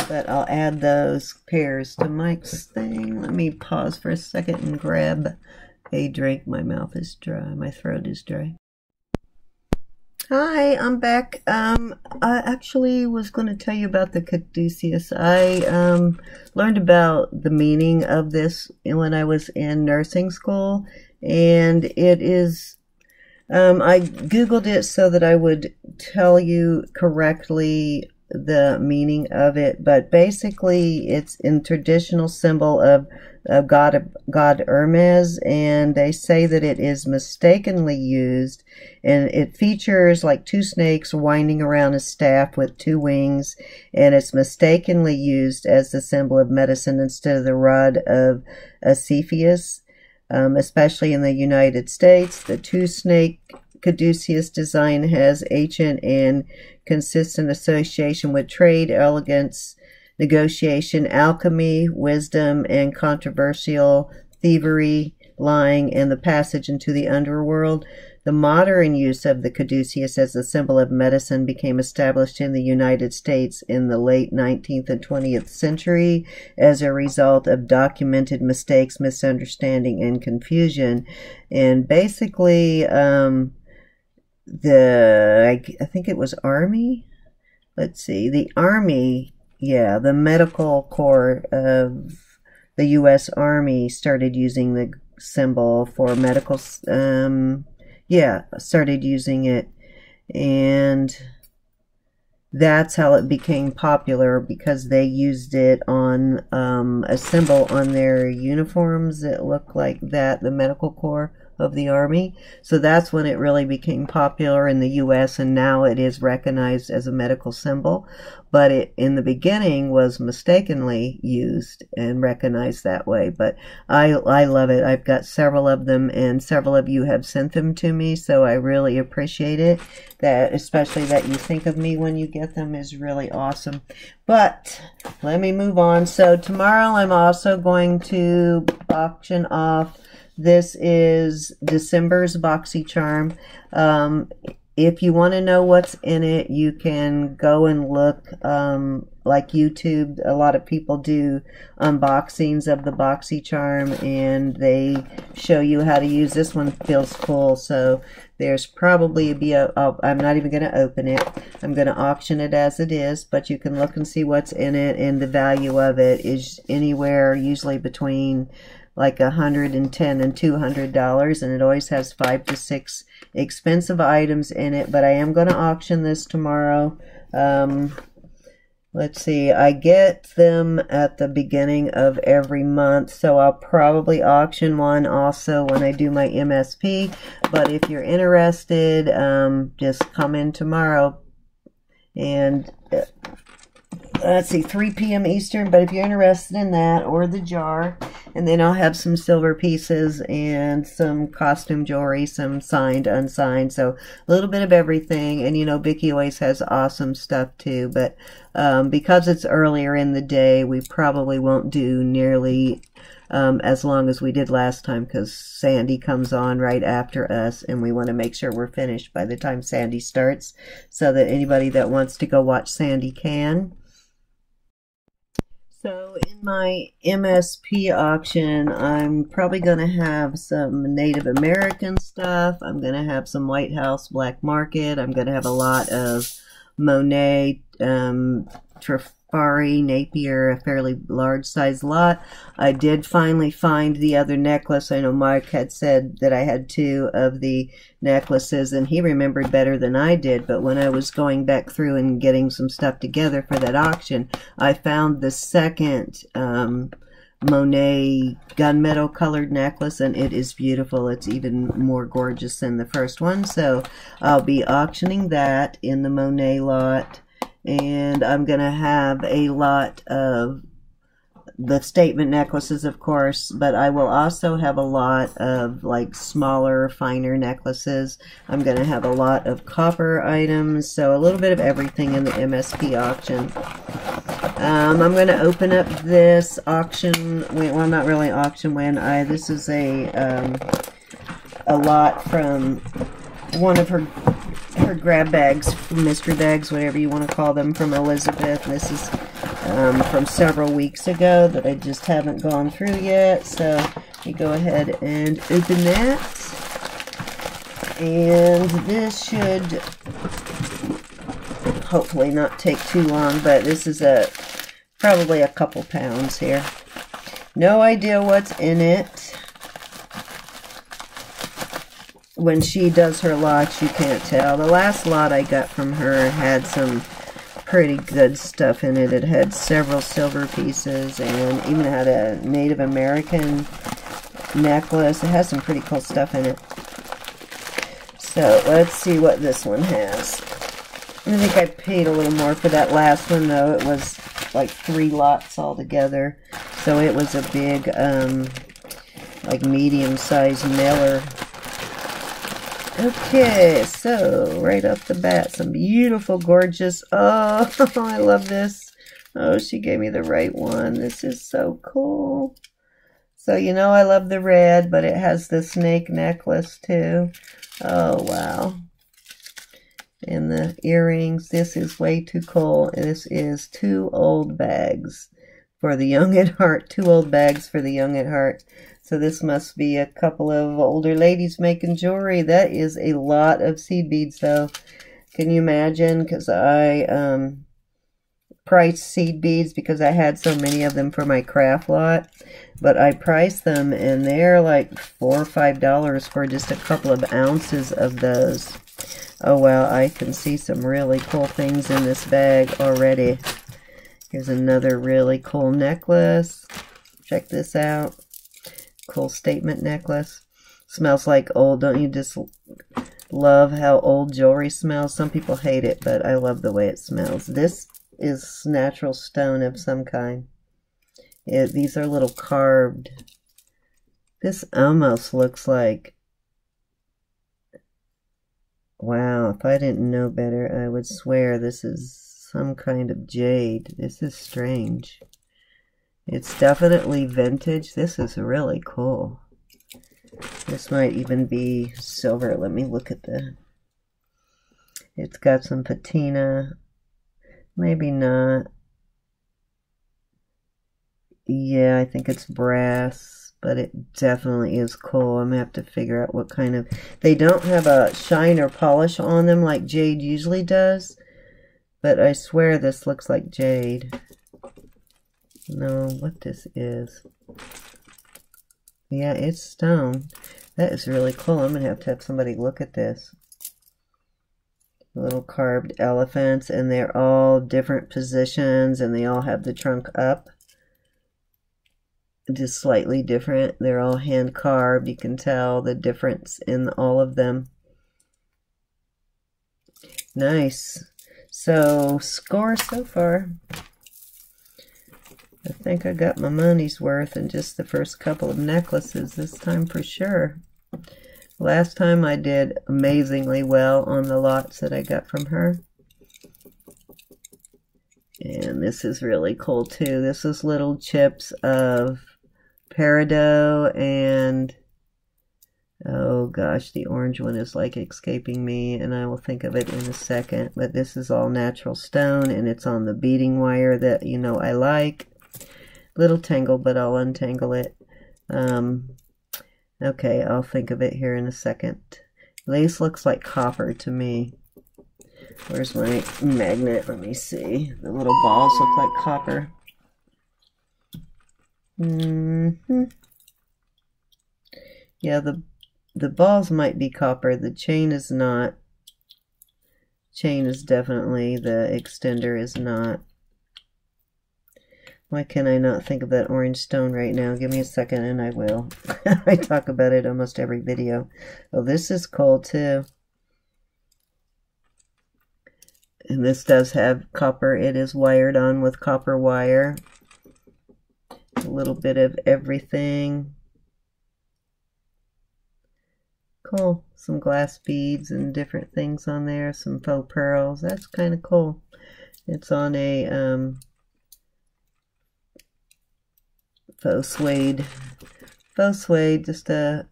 but I'll add those pairs to Mike's thing. Let me pause for a second and grab a drink. My mouth is dry. My throat is dry. Hi, I'm back. I actually was going to tell you about the caduceus. I learned about the meaning of this when I was in nursing school, and it is, I Googled it so that I would tell you correctly the meaning of it, but basically it's in traditional symbol of God Hermes, and they say that it is mistakenly used, and it features like two snakes winding around a staff with two wings, and it's mistakenly used as the symbol of medicine instead of the rod of Cepheus, especially in the United States. The two-snake caduceus design has ancient and consistent association with trade, elegance, negotiation, alchemy, wisdom, and controversial thievery, lying, and the passage into the underworld. The modern use of the caduceus as a symbol of medicine became established in the United States in the late 19th and 20th century as a result of documented mistakes, misunderstanding, and confusion. And basically, I think it was Army. Let's see, the Army. Yeah, the medical corps of the U.S. Army started using the symbol for medical, started using it, and that's how it became popular, because they used it on a symbol on their uniforms that looked like that, the medical corps of the Army. So that's when it really became popular in the U.S., and now it is recognized as a medical symbol. But it, in the beginning, was mistakenly used and recognized that way. But I love it. I've got several of them, and several of you have sent them to me, so I really appreciate it. That, especially that you think of me when you get them, is really awesome. But let me move on. So tomorrow I'm also going to auction off. This is December's BoxyCharm. If you want to know what's in it, you can go and look, like YouTube. A lot of people do unboxings of the BoxyCharm, and they show you how to use. This one feels full, so there's probably I'm not even going to open it. I'm going to auction it as it is, but you can look and see what's in it, and the value of it is anywhere usually between like $110 and $200, and it always has 5 to 6 expensive items in it. But I am going to auction this tomorrow. Let's see, I get them at the beginning of every month, so I'll probably auction one also when I do my MSP. But if you're interested, just come in tomorrow, and let's see, 3 p.m. Eastern. But if you're interested in that, or the jar, and then I'll have some silver pieces and some costume jewelry, some signed, unsigned, so a little bit of everything. And you know, Vicki always has awesome stuff too, but because it's earlier in the day, we probably won't do nearly as long as we did last time, because Sandy comes on right after us, and we want to make sure we're finished by the time Sandy starts, so that anybody that wants to go watch Sandy can. So in my MSP auction, I'm probably going to have some Native American stuff. I'm going to have some White House Black Market. I'm going to have a lot of Monet, Trifari, Napier, a fairly large size lot. I did finally find the other necklace. I know Mark had said that I had 2 of the necklaces, and he remembered better than I did. But when I was going back through and getting some stuff together for that auction, I found the second Monet gunmetal colored necklace, and it is beautiful. It's even more gorgeous than the first one. So I'll be auctioning that in the Monet lot. And I'm going to have a lot of the statement necklaces, of course, but I will also have a lot of like smaller, finer necklaces. I'm going to have a lot of copper items, so a little bit of everything in the MSP auction. I'm going to open up this auction, well, not really auction win. This is a lot from one of her grab bags, mystery bags, whatever you want to call them, from Elizabeth. This is from several weeks ago that I just haven't gone through yet. So we go ahead and open that. And this should hopefully not take too long, but this is probably a couple pounds here. No idea what's in it. When she does her lots, you can't tell. The last lot I got from her had some pretty good stuff in it. It had several silver pieces and even had a Native American necklace. It has some pretty cool stuff in it. So let's see what this one has. I think I paid a little more for that last one, though. It was like 3 lots altogether. So it was a big, like medium-sized mailer. Okay, so right off the bat, some beautiful, gorgeous, oh, I love this. Oh, she gave me the right one. This is so cool. So, you know, I love the red, but it has the snake necklace too. Oh, wow. And the earrings. This is way too cool. This is 2 old bags for the young at heart. 2 old bags for the young at heart. So this must be a couple of older ladies making jewelry. That is a lot of seed beads, though. Can you imagine? Because I priced seed beads because I had so many of them for my craft lot. But I priced them, and they're like $4 or $5 for just a couple of ounces of those. Oh, wow. I can see some really cool things in this bag already. Here's another really cool necklace. Check this out. Cool statement necklace. Smells like old. Don't you just love how old jewelry smells? Some people hate it, but I love the way it smells. This is natural stone of some kind. These are little carved. This almost looks like, wow, if I didn't know better, I would swear this is some kind of jade. This is strange. It's definitely vintage. This is really cool. This might even be silver. Let me look at it's got some patina. Maybe not. Yeah, I think it's brass, but it definitely is cool. I'm going to have to figure out what kind of... They don't have a shine or polish on them like jade usually does, but I swear this looks like jade. No, what this is. Yeah, it's stone. That is really cool. I'm going to have somebody look at this. Little carved elephants, and they're all different positions, and they all have the trunk up. Just slightly different. They're all hand carved. You can tell the difference in all of them. Nice. So, score so far. I think I got my money's worth in just the first couple of necklaces this time for sure. Last time I did amazingly well on the lots that I got from her. And this is really cool too. This is little chips of peridot and, oh gosh, the orange one is like escaping me, and I will think of it in a second. But this is all natural stone, and it's on the beading wire that, you know, I like. Little tangle, but I'll untangle it. Okay, I'll think of it here in a second. Lace looks like copper to me. Where's my magnet? Let me see. The little balls look like copper. Yeah, the balls might be copper. The chain is not. Chain is definitely, the extender is not. Why can I not think of that orange stone right now? Give me a second and I will. I talk about it almost every video. Oh, this is cool too. And this does have copper. It is wired on with copper wire. A little bit of everything. Cool. Some glass beads and different things on there. Some faux pearls. That's kind of cool. It's on a faux suede, just a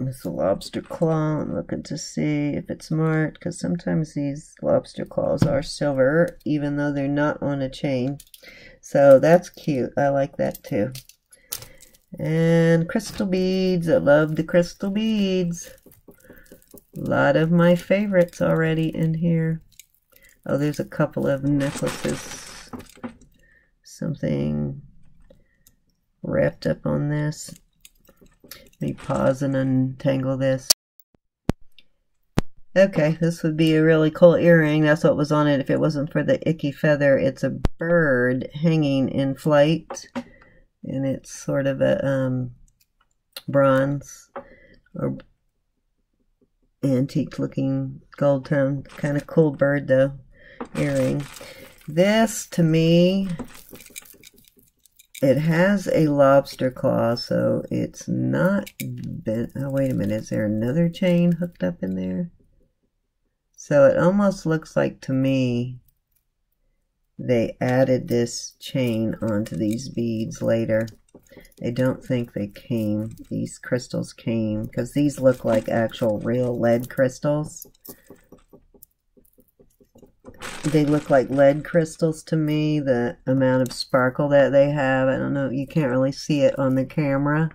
It's a lobster claw. I'm looking to see if it's marked, because sometimes these lobster claws are silver, even though they're not on a chain. So that's cute. I like that too. And crystal beads. I love the crystal beads. A lot of my favorites already in here. Oh, there's a couple of necklaces. Something wrapped up on this. Let me pause and untangle this. Okay, this would be a really cool earring. That's what was on it if it wasn't for the icky feather. It's a bird hanging in flight, and it's sort of a bronze or antique looking gold tone. Kind of cool bird though, earring. This, to me, it has a lobster claw, so it's not bent. Oh, wait a minute. Is there another chain hooked up in there? So it almost looks like, to me, they added this chain onto these beads later. I don't think these crystals came, because these look like actual real lead crystals. They look like lead crystals to me, the amount of sparkle that they have. I don't know, you can't really see it on the camera,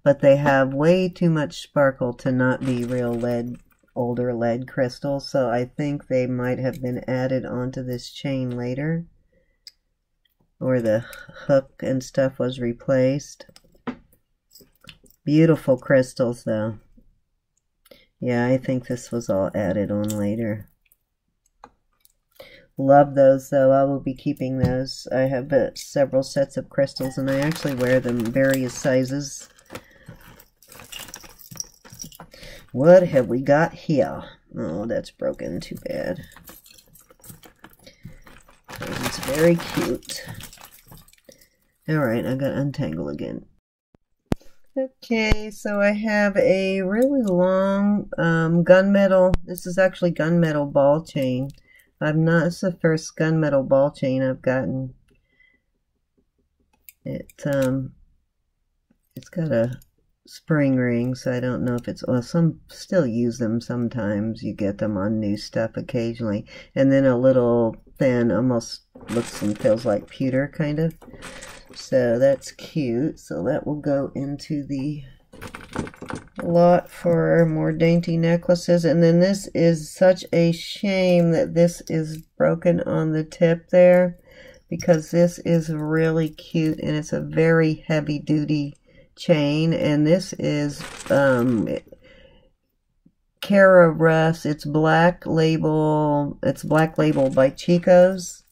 but they have way too much sparkle to not be real lead, older lead crystals. So I think they might have been added onto this chain later, or the hook and stuff was replaced. Beautiful crystals though. Yeah, I think this was all added on later. Love those though. I will be keeping those. I have several sets of crystals, and I actually wear them various sizes. What have we got here? Oh, that's broken. Too bad. It's very cute. Alright, I gotta untangle again. Okay, so I have a really long gunmetal. This is actually gunmetal ball chain. It's the first gunmetal ball chain I've gotten. It's got a spring ring, so I don't know if it's, well, some still use them sometimes. You get them on new stuff occasionally. And then a little thin, almost looks and feels like pewter, kind of. So that's cute. So that will go into the lot for more dainty necklaces. And then this is such a shame that this is broken on the tip there, because this is really cute and it's a very heavy duty chain. And this is Cara Russ. It's black label. It's black label by Chico's.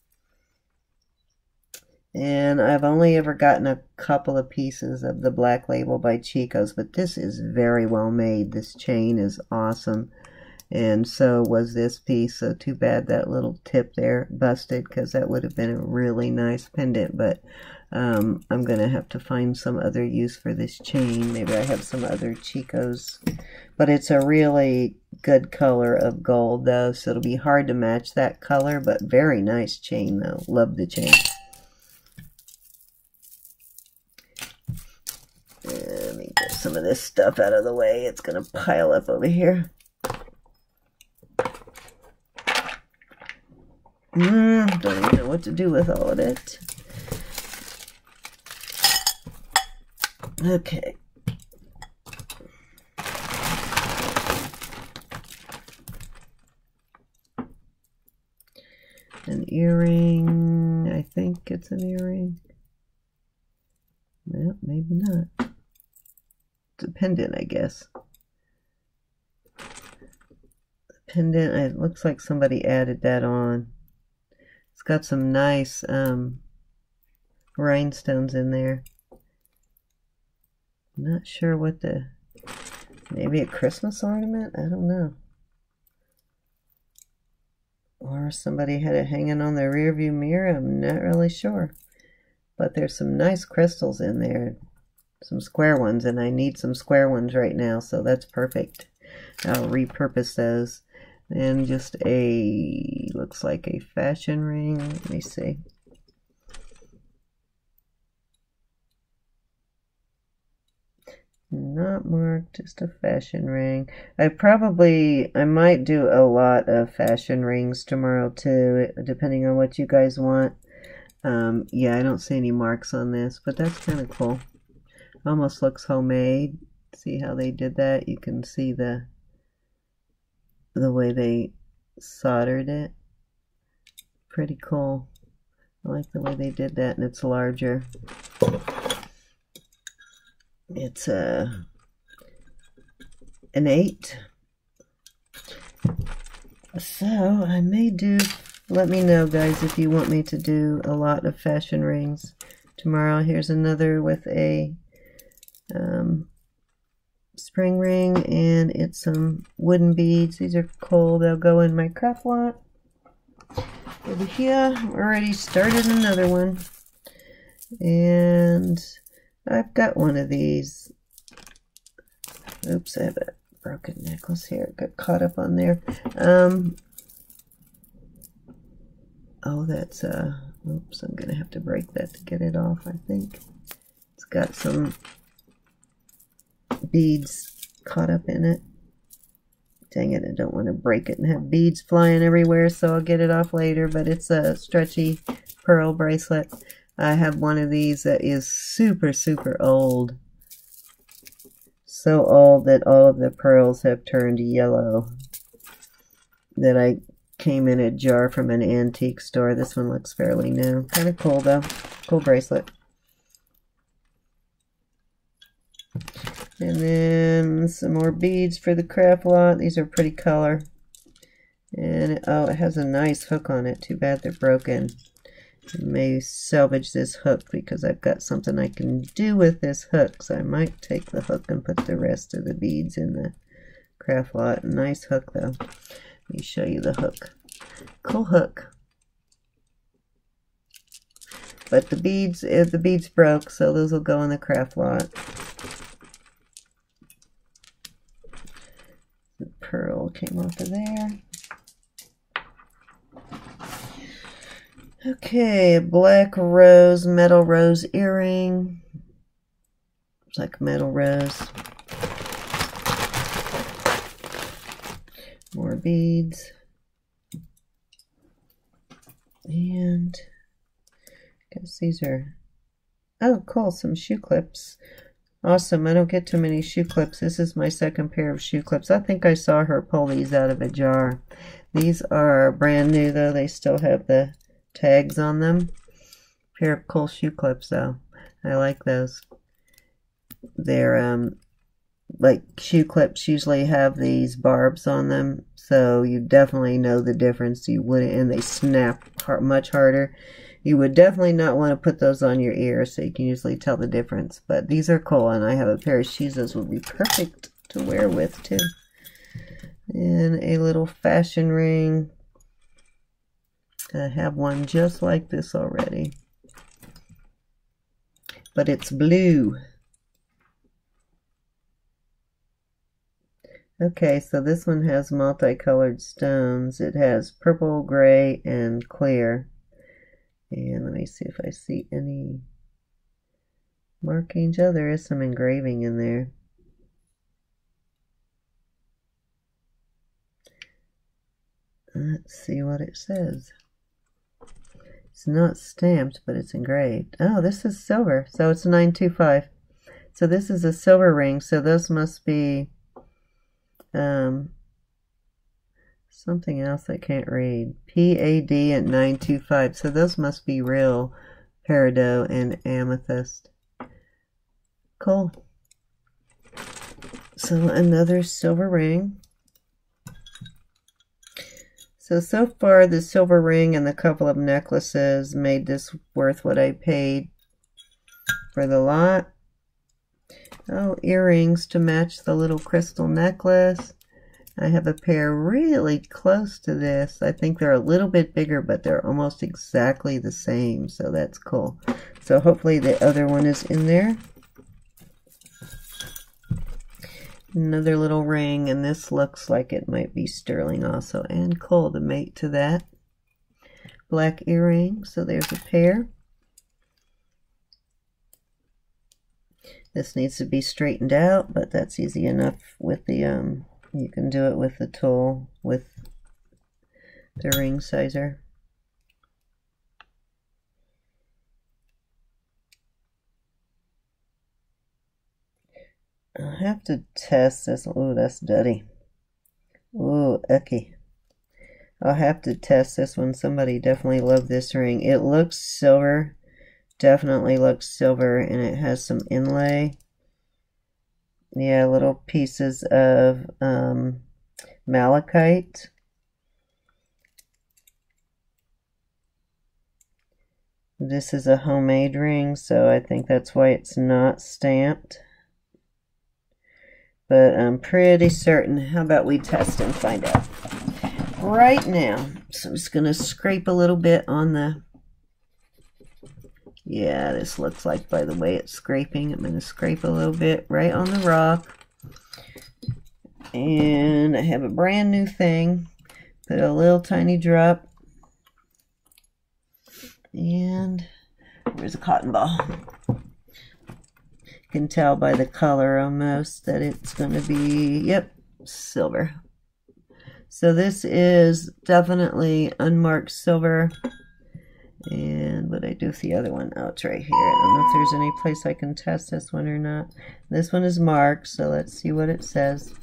And I've only ever gotten a couple of pieces of the black label by Chico's, but this is very well made. This chain is awesome. And so was this piece. So too bad that little tip there busted, because that would have been a really nice pendant. But I'm going to have to find some other use for this chain. Maybe I have some other Chico's. But it's a really good color of gold, though, so it'll be hard to match that color. But very nice chain, though. Love the chain. Let me get some of this stuff out of the way. It's going to pile up over here. Don't even know what to do with all of it. Okay. An earring. I think it's an earring. Well, maybe not. It's a pendant, I guess. The pendant, it looks like somebody added that on. It's got some nice rhinestones in there. I'm not sure what maybe a Christmas ornament? I don't know. Or somebody had it hanging on their rear view mirror. I'm not really sure. But there's some nice crystals in there. Some square ones, and I need some square ones right now, so that's perfect. I'll repurpose those. And just looks like a fashion ring. Let me see. Not marked, just a fashion ring. I might do a lot of fashion rings tomorrow too, depending on what you guys want. Yeah, I don't see any marks on this, but that's kind of cool. Almost looks homemade. See how they did that? You can see the way they soldered it. Pretty cool. I like the way they did that, and it's larger. It's an 8. So I may do, let me know guys if you want me to do a lot of fashion rings tomorrow. Here's another with a spring ring, and it's some wooden beads. These are cool. They'll go in my craft lot. Over here, already started another one. And I've got one of these. Oops, I have a broken necklace here. It got caught up on there. Oh, that's oops, I'm gonna have to break that to get it off, I think. It's got some beads caught up in it. Dang it, I don't want to break it and have beads flying everywhere, so I'll get it off later, but it's a stretchy pearl bracelet. I have one of these that is super, super old. So old that all of the pearls have turned yellow. That I came in a jar from an antique store. This one looks fairly new. Kind of cool though. Cool bracelet. And then some more beads for the craft lot. These are pretty color. And oh, it has a nice hook on it. Too bad they're broken. I may salvage this hook because I've got something I can do with this hook. So I might take the hook and put the rest of the beads in the craft lot. Nice hook though. Let me show you the hook. Cool hook. But the beads broke, so those will go in the craft lot. The pearl came off of there. Okay, a black rose, metal rose earring. It's like metal rose. More beads. And I guess these are, oh cool, some shoe clips. Awesome, I don't get too many shoe clips. This is my second pair of shoe clips. I think I saw her pull these out of a jar. These are brand new though. They still have the tags on them. Pair of cool shoe clips though. I like those. They're like shoe clips usually have these barbs on them, so you definitely know the difference. You wouldn't, and they snap much harder. You would definitely not want to put those on your ears, so you can usually tell the difference. But these are cool, and I have a pair of shoes. Those would be perfect to wear with too. And a little fashion ring. I have one just like this already, but it's blue. Okay, so this one has multicolored stones. It has purple, gray, and clear. And let me see if I see any markings. Oh, there is some engraving in there. Let's see what it says. It's not stamped, but it's engraved. Oh, this is silver, so it's 925. So this is a silver ring, so those must be something else I can't read. PAD at 925. So those must be real peridot and amethyst. Cool. So another silver ring. So far the silver ring and the couple of necklaces made this worth what I paid for the lot. Oh, earrings to match the little crystal necklace. I have a pair really close to this. I think they're a little bit bigger, but they're almost exactly the same, so that's cool. So hopefully the other one is in there. Another little ring, and this looks like it might be sterling also, and cool to mate to that. Black earring, so there's a pair. This needs to be straightened out, but that's easy enough with the, you can do it with the tool, with the ring sizer. I'll have to test this. Oh, that's dirty. Oh, icky. I'll have to test this one. Somebody definitely loved this ring. It looks silver. Definitely looks silver, and it has some inlay. Yeah, little pieces of malachite. This is a homemade ring, so I think that's why it's not stamped. But I'm pretty certain. How about we test and find out right now? So I'm just going to scrape a little bit on the... Yeah, this looks like, by the way it's scraping, I'm going to scrape a little bit right on the rock. And I have a brand new thing. Put a little tiny drop. And where's a cotton ball? You can tell by the color almost that it's going to be, yep, silver. So this is definitely unmarked silver. And what did I do with the other one? Oh, it's right here. I don't know if there's any place I can test this one or not. This one is marked, so let's see what it says.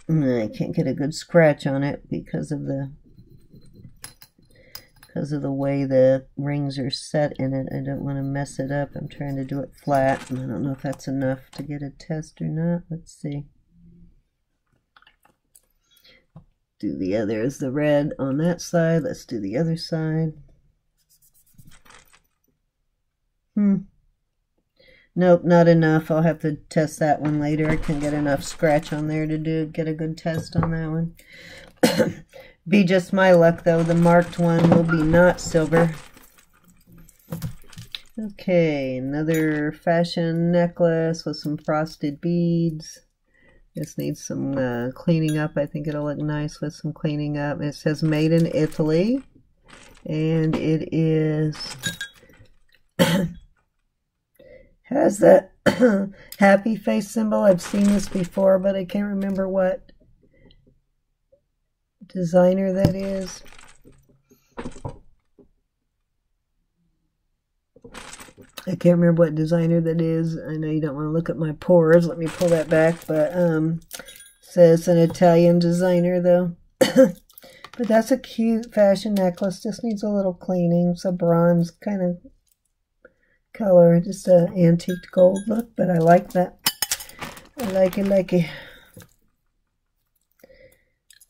I can't get a good scratch on it because of the way the rings are set in it. I don't want to mess it up. I'm trying to do it flat, and I don't know if that's enough to get a test or not. Let's see. Do the other is the red on that side. Let's do the other side. Nope, not enough. I'll have to test that one later. I can get enough scratch on there to get a good test on that one. Be just my luck, though. The marked one will be not silver. Okay, another fashion necklace with some frosted beads. This needs some cleaning up. I think it'll look nice with some cleaning up. It says made in Italy. And it is... has that happy face symbol. I've seen this before, but I can't remember what designer that is. I can't remember what designer that is. I know you don't want to look at my pores. Let me pull that back. But says an Italian designer, though. But that's a cute fashion necklace. Just needs a little cleaning. It's a bronze kind of color. Just an antique gold look. But I like that. I like it.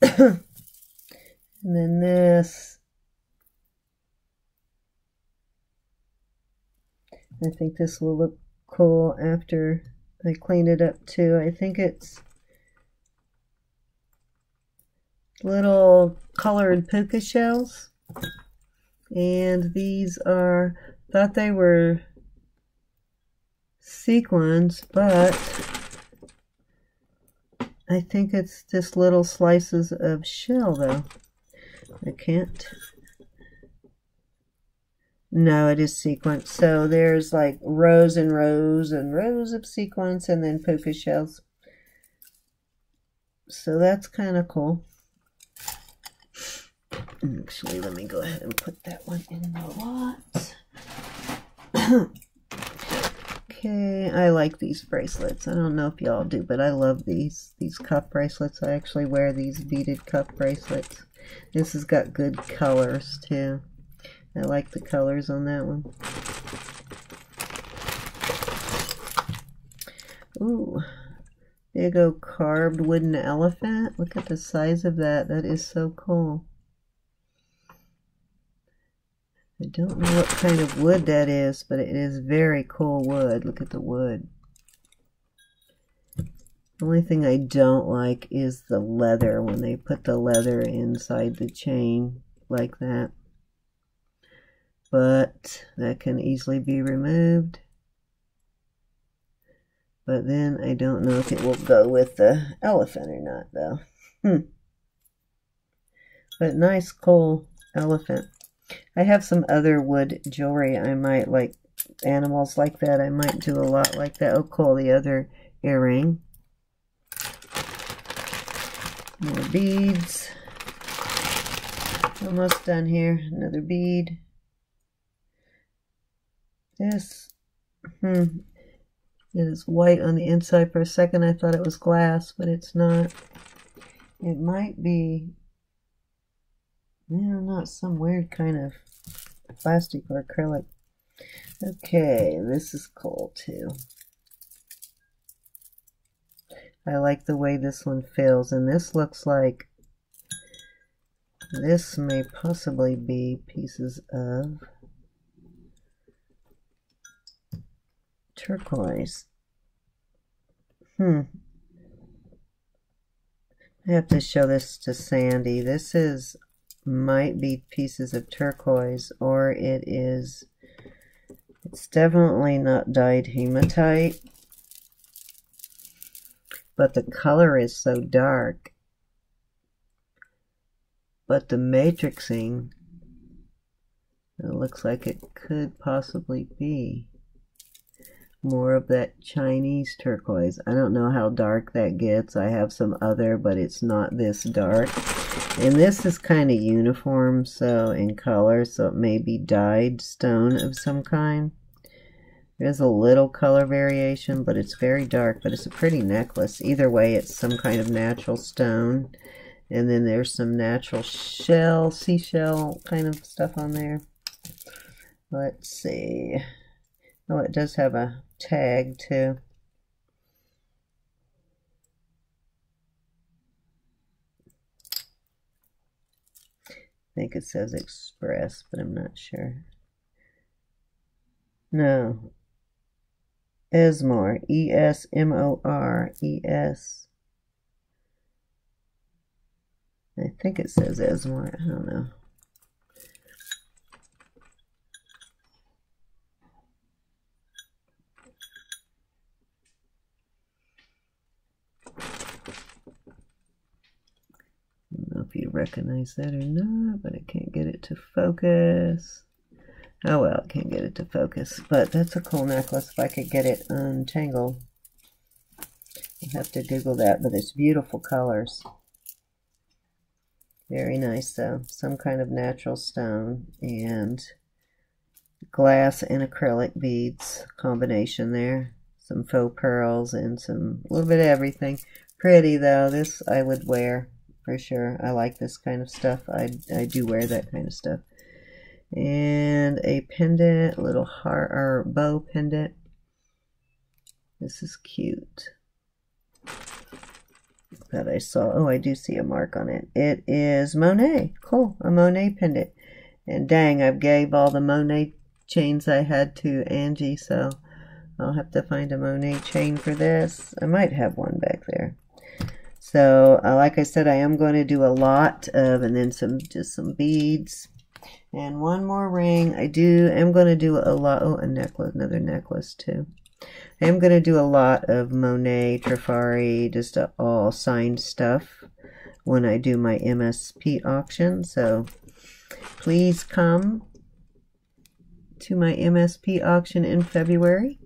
And then this. I think this will look cool after I clean it up too. I think it's little colored puka shells. And these are, thought they were sequins, but I think it's just little slices of shell though. I can't. No, it is sequence. So there's like rows and rows and rows of sequins and then puka shells. So that's kind of cool. Actually, let me go ahead and put that one in the lot. Okay, I like these bracelets. I don't know if y'all do, but I love these cuff bracelets. I actually wear these beaded cuff bracelets. This has got good colors too. I like the colors on that one. Ooh, big old carved wooden elephant. Look at the size of that. That is so cool. I don't know what kind of wood that is, but it is very cool wood. Look at the wood. The only thing I don't like is the leather, when they put the leather inside the chain like that. But that can easily be removed. But then I don't know if it will go with the elephant or not, though. But nice, cool elephant. I have some other wood jewelry. I might like animals like that. I might do a lot like that. Oh, cool. The other earring. More beads. Almost done here. Another bead. This. It is white on the inside. For a second I thought it was glass, but it's not. It might be, not some weird kind of plastic or acrylic. Okay, this is cool too. I like the way this one feels, and this looks like this may possibly be pieces of turquoise. I have to show this to Sandy. This might be pieces of turquoise, or it's definitely not dyed hematite, but the color is so dark. But the matrixing, it looks like it could possibly be more of that Chinese turquoise. I don't know how dark that gets. I have some other, but it's not this dark. And this is kind of uniform, so in color, so it may be dyed stone of some kind. There's a little color variation, but it's very dark, but it's a pretty necklace. Either way, it's some kind of natural stone. And then there's some natural shell, seashell kind of stuff on there. Let's see. Oh, it does have a tag too. I think it says Express, but I'm not sure. No. Esmore. E-S-M-O-R-E-S. I think it says Esmore. I don't know. I don't know if you recognize that or not, but I can't get it to focus. Oh well, I can't get it to focus, but that's a cool necklace if I could get it untangled. I'll have to Google that, but it's beautiful colors. Very nice though. Some kind of natural stone and glass and acrylic beads combination there. Some faux pearls and a little bit of everything. Pretty though. This I would wear for sure. I like this kind of stuff. I do wear that kind of stuff. And a pendant, a little heart or bow pendant. This is cute. That I saw. Oh, I do see a mark on it. It is Monet. Cool. A Monet pendant. And dang, I gave all the Monet chains I had to Angie, so I'll have to find a Monet chain for this. I might have one back there. So, like I said, I am going to do a lot of, and then just some beads. And one more ring. I am going to do a lot. Oh, a necklace, another necklace too. I am going to do a lot of Monet, Trifari, just all signed stuff when I do my MSP auction. So please come to my MSP auction in February.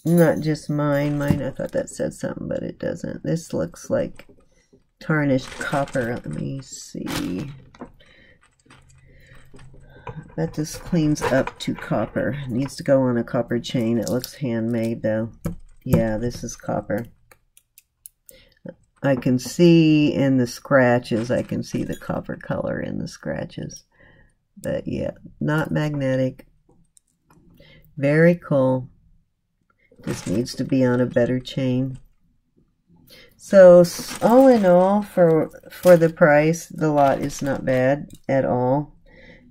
Not just mine. I thought that said something, but it doesn't. This looks like tarnished copper. Let me see. Bet this cleans up to copper. It needs to go on a copper chain. It looks handmade though. Yeah, this is copper. I can see in the scratches, I can see the copper color in the scratches. But yeah, not magnetic. Very cool. This needs to be on a better chain. So all in all, for the price, the lot is not bad at all.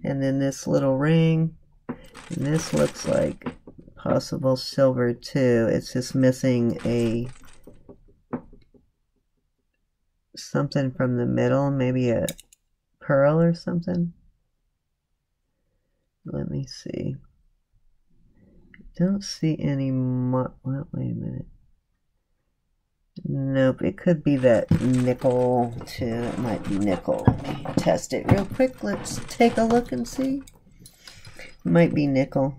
And then this little ring, and this looks like possible silver too. It's just missing something from the middle, maybe a pearl or something. Let me see. Don't see any well, wait a minute. Nope, it could be that nickel too. It might be nickel. Let me test it real quick. Let's take a look and see. It might be nickel.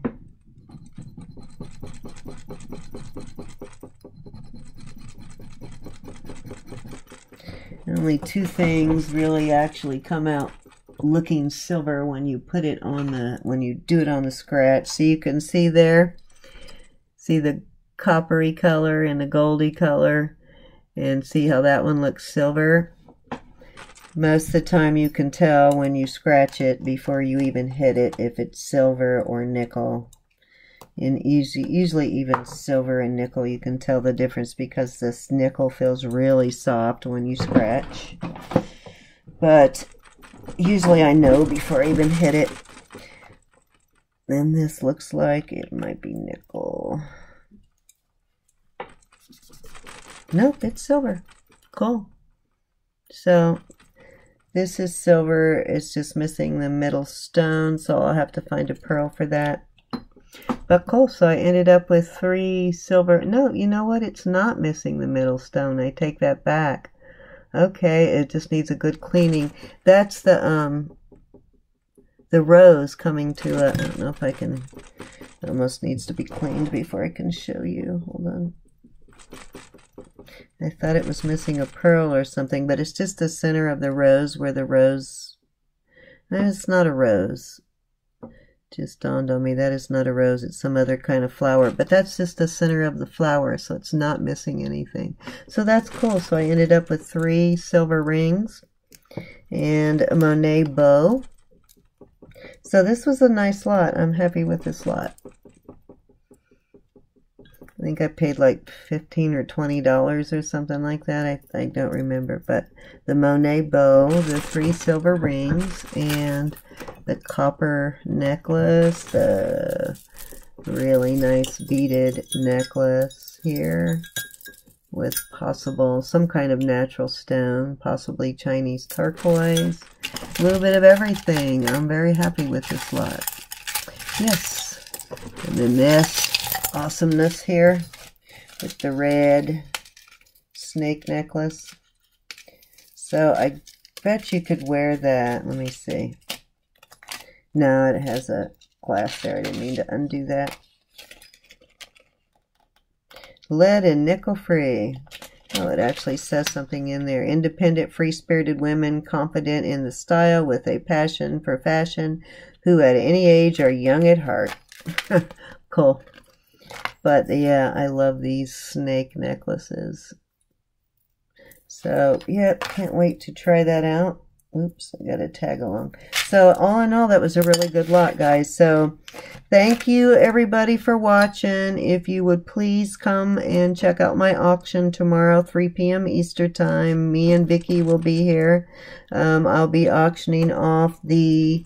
Only two things really actually come out looking silver when you put it on the, when you do it on the scratch. So you can see there, see the coppery color and the goldy color, and see how that one looks silver. Most of the time you can tell when you scratch it before you even hit it if it's silver or nickel. And usually even silver and nickel, you can tell the difference because this nickel feels really soft when you scratch. But usually I know before I even hit it. Then this looks like it might be nickel. Nope, it's silver. Cool. So this is silver. It's just missing the middle stone, so I'll have to find a pearl for that. But cool, so I ended up with 3 silver. No, you know what? It's not missing the middle stone. I take that back. Okay, it just needs a good cleaning. That's the rose coming to a, I don't know if I can, it almost needs to be cleaned before I can show you. Hold on. I thought it was missing a pearl or something, but it's just the center of the rose where the rose, it's not a rose. Just dawned on me, that is not a rose, it's some other kind of flower, but that's just the center of the flower, so it's not missing anything. So that's cool. So I ended up with 3 silver rings and a Monet bow. So this was a nice lot. I'm happy with this lot. I think I paid like $15 or $20 or something like that. I don't remember, but the Monet bow, the 3 silver rings, and the copper necklace, the really nice beaded necklace here with possible some kind of natural stone, possibly Chinese turquoise, a little bit of everything. I'm very happy with this lot. Yes. And then this awesomeness here with the red snake necklace. So I bet you could wear that. Let me see. No, it has a glass there. I didn't mean to undo that. Lead and nickel free. Oh, it actually says something in there. Independent, free-spirited women, confident in the style with a passion for fashion, who at any age are young at heart. Cool. But yeah, I love these snake necklaces. So, yeah, can't wait to try that out. Oops, I got a tag along. So, all in all, that was a really good lot, guys. So, thank you, everybody, for watching. If you would please come and check out my auction tomorrow, 3 p.m. Easter time. Me and Vicki will be here. I'll be auctioning off the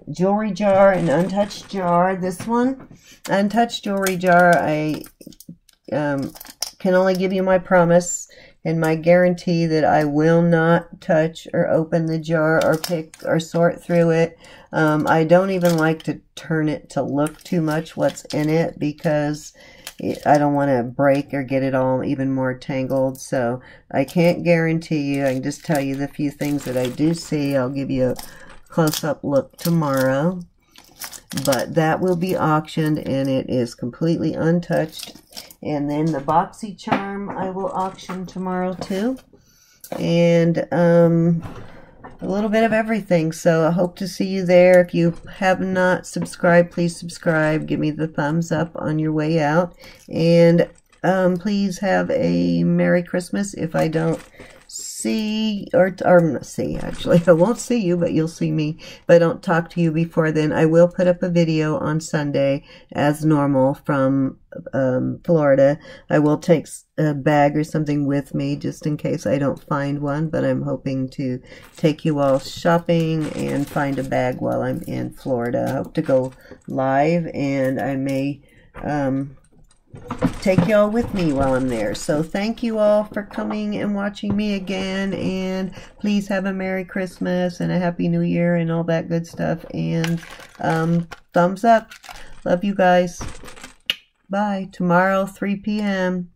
jewelry jar and untouched jar. This one, untouched jewelry jar, I can only give you my promise and my guarantee that I will not touch or open the jar or pick or sort through it. I don't even like to turn it to look too much what's in it because I don't want to break or get it all even more tangled. So I can't guarantee you. I can just tell you the few things that I do see. I'll give you a close-up look tomorrow. But that will be auctioned and it is completely untouched. And then the boxy charm I will auction tomorrow too. And a little bit of everything. So I hope to see you there. If you have not subscribed, please subscribe. Give me the thumbs up on your way out. And please have a Merry Christmas if I don't see, or not see, actually. I won't see you, but you'll see me. If I don't talk to you before then, I will put up a video on Sunday as normal from Florida. I will take a bag or something with me just in case I don't find one, but I'm hoping to take you all shopping and find a bag while I'm in Florida. I hope to go live, and I may take y'all with me while I'm there. So thank you all for coming and watching me again, and please have a Merry Christmas and a Happy New Year and all that good stuff, and thumbs up. Love you guys. Bye. Tomorrow, 3 p.m.